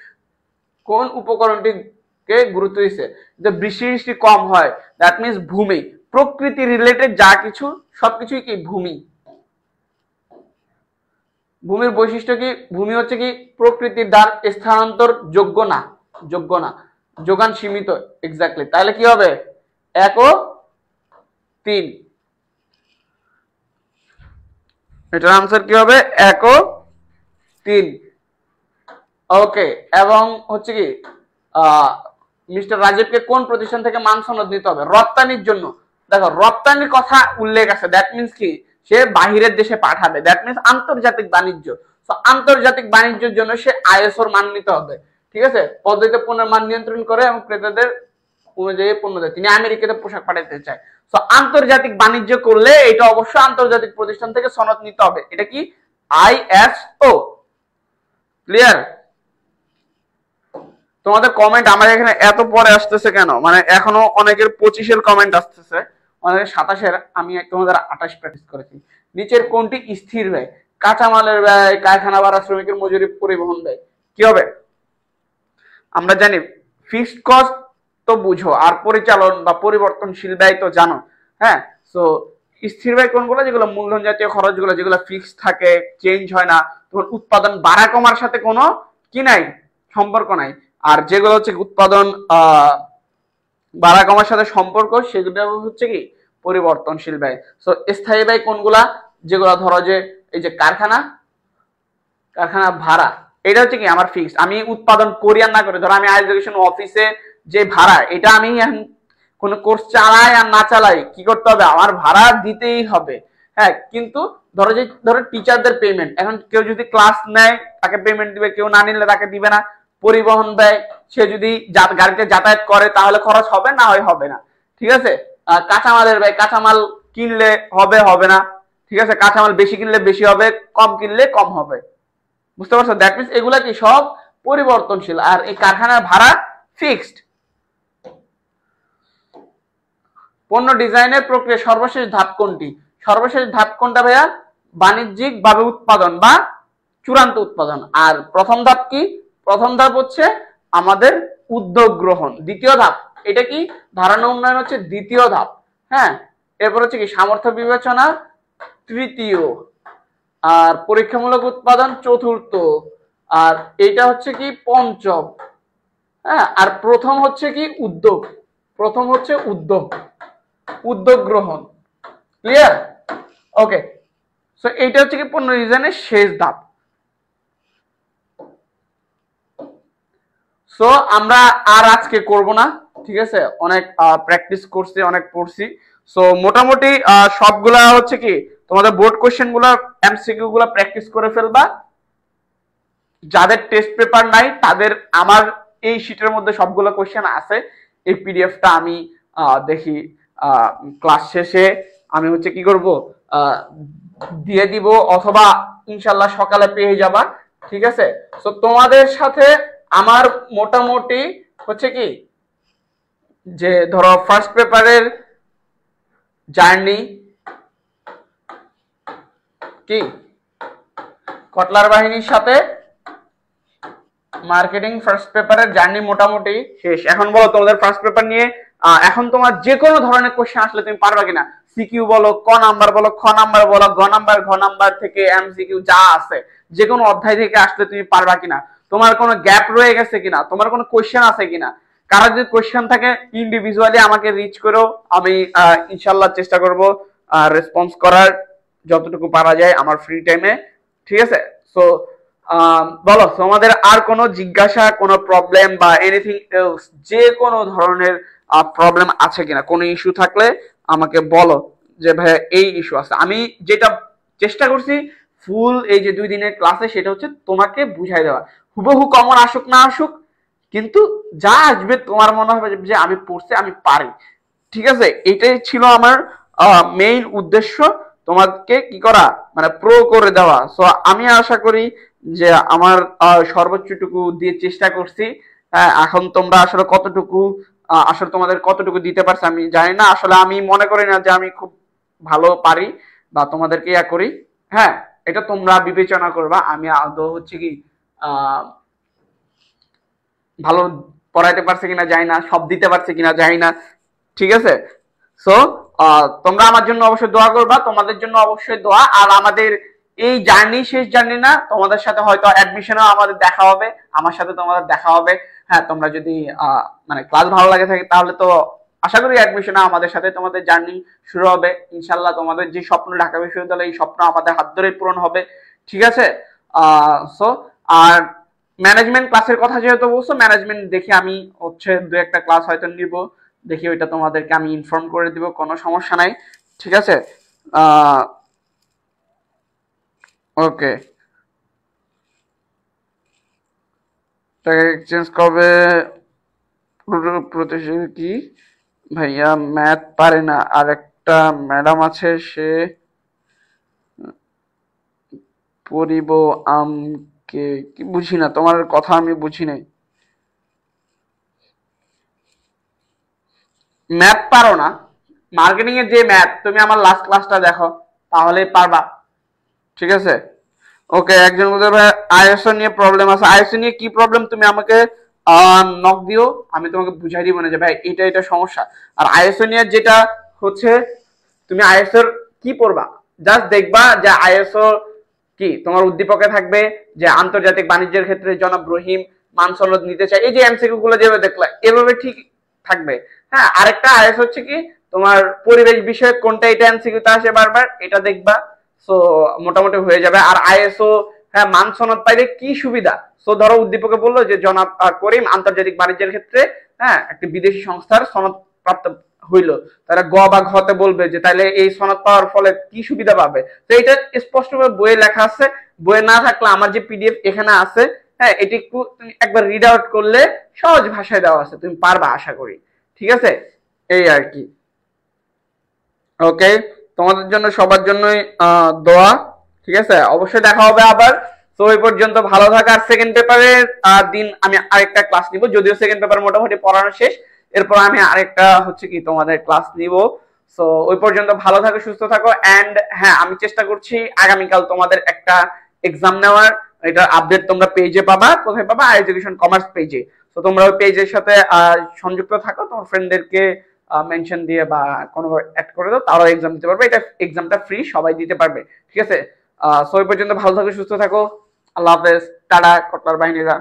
কোন উপকরণটিকে গুরুত্ব দিচ্ছে? যে বৃষ্টি কম হয়, দ্যাট মিনস ভূমি। প্রকৃতি রিলেটেড যা কিছু সবকিছুই কি ভূমি। ভূমির বৈশিষ্ট্য কি? ভূমি হচ্ছে কি প্রকৃতির দ্বার স্থানান্তর যোগ্য না, যোগ্য না, যোগান সীমিত। এক্স্যাক্টলি, তাহলে কি হবে? 1 ও 3। এটার আনসার কি হবে? 1 ও 3। ওকে, এবং হচ্ছে কি মিস্টার রাজীবকে কোন প্রতিষ্ঠান থেকে মান সনদ নিতে হবে? রপ্তানির জন্য। দেখো রপ্তানির কথা উল্লেখ আছে, দ্যাট মিনস কি সে বাহিরের দেশে পাঠাবে, দ্যাট মিনস আন্তর্জাতিক বাণিজ্য। তো আন্তর্জাতিক বাণিজ্যের জন্য সে আইএসওর মান নিতে হবে। ঠিক আছে, পদ্ধতিতে পণ্যের মান নিয়ন্ত্রণ করে এবং ক্রেতাদের অনুযায়ী পণ্য দেয়। তিনি আমেরিকাতে পোশাক পাঠাতে চায়। তো আন্তর্জাতিক বাণিজ্য করলে এটা অবশ্যই আন্তর্জাতিক প্রতিষ্ঠান থেকে সনদ নিতে হবে। এটা কি? আইএসও। ক্লিয়ার? তোমাদের কমেন্ট আমার এখানে এত পরে আসতেছে কেন? মানে এখনো অনেকের 25-এর কমেন্ট আসতেছে, অনেকের 27-এর। আমি তোমাদের 28 প্র্যাকটিস করেছি। নিচের কোনটি স্থির ব্যয়? কাঁচামালের ব্যয়, কারখানা ভাড়া, শ্রমিকের মজুরি, পরিবহন ব্যয়। কি হবে? আমরা জানি ফিক্সড কস্ট তো বুঝো, আর পরিচালন বা পরিবর্তনশীল ব্যয় তো জানো। হ্যাঁ, সো স্থির ব্যয় কোনগুলো, যেগুলো মূলধন জাতীয় খরচগুলো, যেগুলো ফিক্সড থাকে, চেঞ্জ হয় না, তোমার উৎপাদন বাড়া কমার সাথে কোনো কি নাই, সম্পর্ক নাই। আর যেগুলো হচ্ছে উৎপাদন বাড়া কমার সাথে সম্পর্ক, সেগুলো হচ্ছে কি পরিবর্তনশীল ব্যয়। সো স্থায়ী ব্যয় কোনগুলা, যেগুলো ধরো যে এই যে কারখানা ভাড়া, এটা হচ্ছে কি আমার ফিক্সড, আমি উৎপাদন করি আর না করি, ধরো আমি এডুকেশন অফিসে যে ভাড়া, এটা আমি কোন কোর্স চালাই আর না চালাই কি করতে হবে, আমার ভাড়া দিতেই হবে। হ্যাঁ, কিন্তু ধরো টিচারদের পেমেন্ট, এখন কেউ যদি ক্লাস নেয় তাকে পেমেন্ট দিবে, কেউ না নিলে তাকে দিবে না। পরিবহন ব্যয়, সে যদি গাড়িতে যাতায়াত করে তাহলে খরচ হবে, না হয় হবে না। ঠিক আছে, কাঁচামালের ব্যয়, কাঁচামাল কিনলে হবে না। ঠিক আছে, কাঁচামাল বেশি কিনলে বেশি হবে, কম কিনলে কম হবে। বুঝতে পারছো? দ্যাট মিনস এগুলা কি সব পরিবর্তনশীল, আর এই কারখানার ভাড়া ফিক্সড। পণ্য ডিজাইনের প্রক্রিয়া সর্বশেষ ধাপ কোনটি? সর্বশেষ ধাপ কোনটা ভাইয়া? বাণিজ্যিক ভাবে উৎপাদন বা চূড়ান্ত উৎপাদন। আর প্রথম ধাপ কি? প্রথম ধাপ হচ্ছে আমাদের উদ্যোগ গ্রহণ। দ্বিতীয় ধাপ, এটা কি ধারণা উন্নয়ন হচ্ছে দ্বিতীয় ধাপ। হ্যাঁ, এরপর হচ্ছে কি সামর্থ্য বিবেচনা তৃতীয়, আর পরীক্ষামূলক উৎপাদন চতুর্থ, আর এইটা হচ্ছে কি পঞ্চম। হ্যাঁ, আর প্রথম হচ্ছে কি উদ্যোগ, প্রথম হচ্ছে উদ্যোগ গ্রহণ। ক্লিয়ার? ওকে, সো এইটা হচ্ছে কি পণ্য ডিজাইনের শেষ ধাপ। সো আমরা আর আজকে করব না, ঠিক আছে, অনেক প্র্যাকটিস করছি, অনেক পড়ছি। সো মোটামুটি সবগুলা হচ্ছে কি তোমাদের বোর্ড কোশ্চেন গুলা, এমসিকিউ গুলা প্র্যাকটিস করে ফেলবা। যাদের টেস্ট পেপার নাই তাদের আমার এই শীটের মধ্যে সবগুলো কোশ্চেন আছে, এই পিডিএফটা আমি দেখি ক্লাস শেষে আমি হচ্ছে কি করব, দিয়ে দিব, অথবা ইনশাল্লাহ সকালে পেয়ে যাবা। ঠিক আছে, সো তোমাদের সাথে আমার মোটামুটি হচ্ছে কি যে ধরো ফার্স্ট পেপারের জার্নি কি কটলার বাহিনীর সাথে মার্কেটিং ফার্স্ট পেপারের জার্নি মোটামুটি শেষ। এখন বলো তোমাদের ফার্স্ট পেপার নিয়ে এখন তোমার যে কোনো ধরনের কোশ্চেন আসলে তুমি পারবা কিনা, সিকিউ বলো, ক নাম্বার বলো, খ নাম্বার বলো, ঘ নাম্বার থেকে এমসিকিউ যা আছে, যে কোনো অধ্যায় থেকে আসলে তুমি পারবা কিনা, তোমার কোনো গ্যাপ রয়ে গেছে কিনা, তোমার কোনো কোশ্চেন আছে কিনা। কারো যদি কোশ্চেন থাকে ইন্ডিভিজুয়ালি আমাকে রিচ করো, আমি ইনশাল্লাহ চেষ্টা করব রেসপন্স করার যতটুকু পারা যায় আমার ফ্রি টাইমে। ঠিক আছে, সো বলো তোমাদের আর কোনো জিজ্ঞাসা, কোনো প্রবলেম বা এনিথিং এলস, যে কোনো ধরনের প্রবলেম আছে কিনা, কোনো ইস্যু থাকলে আমাকে বলো যে ভাই এই ইস্যু আছে। আমি যেটা চেষ্টা করছি ফুল এই যে 2 দিনের ক্লাসে, সেটা হচ্ছে তোমাকে বুঝাই দেওয়া, হুবহু কমন আসুক না আসুক, কিন্তু যা আসবে তোমার মনে হবে যে আমি পড়ছি, আমি পারি। ঠিক আছে, এটাই ছিল আমার মেইন উদ্দেশ্য, তোমাকে কি করা, মানে প্রো করে দেওয়া। সো আমি আশা করি যে আমার সর্বোচ্চটুকু দিয়ে চেষ্টা করছি। এখন তোমরা আসলে কতটুকু আসলে তোমাদের কতটুকু দিতে পারছি আমি জানি না, আসলে আমি মনে করি না যে আমি খুব ভালো পারি বা তোমাদেরকে ইয়া করি। হ্যাঁ, এটা তোমরা বিবেচনা করবা, আমি আদৌ হচ্ছে কি ভালো পড়াইতে পারছি কিনা জানি না, সব দিতে পারছি কিনা জানি না। ঠিক আছে, সো তোমরা আমার জন্য অবশ্যই দোয়া করবা, তোমাদের জন্য অবশ্যই দোয়া। আর আমাদের এই জার্নি শেষ জার্নি না, তোমাদের সাথে হয়তো অ্যাডমিশনেও আমাদের দেখা হবে, আমার সাথে তোমাদের দেখা হবে। হ্যাঁ, তোমরা যদি মানে ক্লাস ভালো লাগে থাকে তাহলে তো আশা করি অ্যাডমিশনে আমাদের সাথে তোমাদের জার্নি শুরু হবে ইনশাল্লাহ। তোমাদের যে স্বপ্ন ঢাকা বিশ্ববিদ্যালয়, এই স্বপ্ন আমাদের হাত ধরেই পূরণ হবে। ঠিক আছে, সো আর ম্যানেজমেন্ট ক্লাসের কথা যেহেতু বলছো, ম্যানেজমেন্ট দেখি আমি হচ্ছে 2-1টা ক্লাস হয়তো নিব, দেখি ওইটা তোমাদেরকে আমি ইনফর্ম করে দিব, কোনো সমস্যা নাই। ঠিক আছে, ওকে, টাকা এক্সচেঞ্জ কবে? প্রতিষ্ঠান কি ভাইয়া ম্যাথ পারে না, আর একটা ম্যাডাম আছে সে পরিব আমকে, কি বুঝি না তোমার কথা, আমি বুঝি নাই। ম্যাথ পারো না? মার্কেটিং এর যে ম্যাথ, তুমি আমার লাস্ট ক্লাসটা দেখো তাহলে পারবা। ঠিক আছে, ওকে, একজন বলতে আইএসও নিয়ে প্রবলেম আছে, আইএসও নিয়ে কি প্রবলেম তুমি আমাকে নক দিও, আমি তোমাকে বুঝাই দিব না যে ভাই এটা এটা সমস্যা। আর আইএসও নিয়ে যেটা হচ্ছে, তুমি আইএসওর কি পড়বা, জাস্ট দেখবা যে আইএসও কি তোমার উদ্দীপকে থাকবে যে আন্তর্জাতিক বাণিজ্যের ক্ষেত্রে জনাব রহিম মান সনদ নিতে চাই, এই যে এমসিকিউ গুলো যেভাবে দেখলা এভাবে ঠিক থাকবে। হ্যাঁ, আরেকটা আইএস হচ্ছে কি তোমার পরিবেশ বিষয়ক কোনটা, এটা এমসিকিউতে আসে বারবার, এটা দেখবা। সো মোটামুটি হয়ে যাবে। আর আইএসও হ্যাঁ মান সনদ পাইলে কি সুবিধা, সো ধরো উদ্দীপকে বললো যে জনাব করিম আন্তর্জাতিক বাণিজ্যের ক্ষেত্রে হ্যাঁ একটি বিদেশি সংস্থার সনদ প্রাপ্ত হইলো, তারা গ বা ঘতে বলবে যে তাহলে এই সনদ পাওয়ার ফলে কি সুবিধা পাবে। তো এটা স্পষ্টভাবে বইয়ে লেখা আছে, বইয়ে না থাকলে আমার যে পিডিএফ এখানে আছে, হ্যাঁ এটি একটু তুমি একবার রিড আউট করলে সহজ ভাষায় দেওয়া আছে, তুমি পারবা আশা করি। ঠিক আছে, এই আর কি। ওকে, তোমাদের জন্য সবার জন্যই দোয়া। ঠিক আছে, অবশ্যই দেখা হবে আবার। তো ওই পর্যন্ত ভালো থাকা। আর সেকেন্ড পেপারের দিন আমি আরেকটা ক্লাস নিব, যদিও সেকেন্ড পেপার মোটামুটি পড়ানো শেষ, এরপর আমি আরেকটা হচ্ছে কি তোমাদের ক্লাস নিব। সো ওই পর্যন্ত ভালো থাকো, সুস্থ থাকো। এন্ড হ্যাঁ আমি চেষ্টা করছি আগামীকাল তোমাদের একটা এক্সাম নেওয়ার, এটা আপডেট তোমরা পেজে পাবা। কোথায় পাবা? এডুকেশন কমার্স পেজে। তো তোমরা ওই পেজের সাথে সংযুক্ত থাকো, তোমার ফ্রেন্ডদেরকে মেনশন দিয়ে বা কোনো অ্যাড করে দাও, তারাও এক্সাম দিতে পারবে। এটা এক্সামটা ফ্রি, সবাই দিতে পারবে। ঠিক আছে, সো ওই পর্যন্ত ভালো থাকো, সুস্থ থাকো। আল্লাহ হাফেজ, টাটা কটলার বাহিনীরা।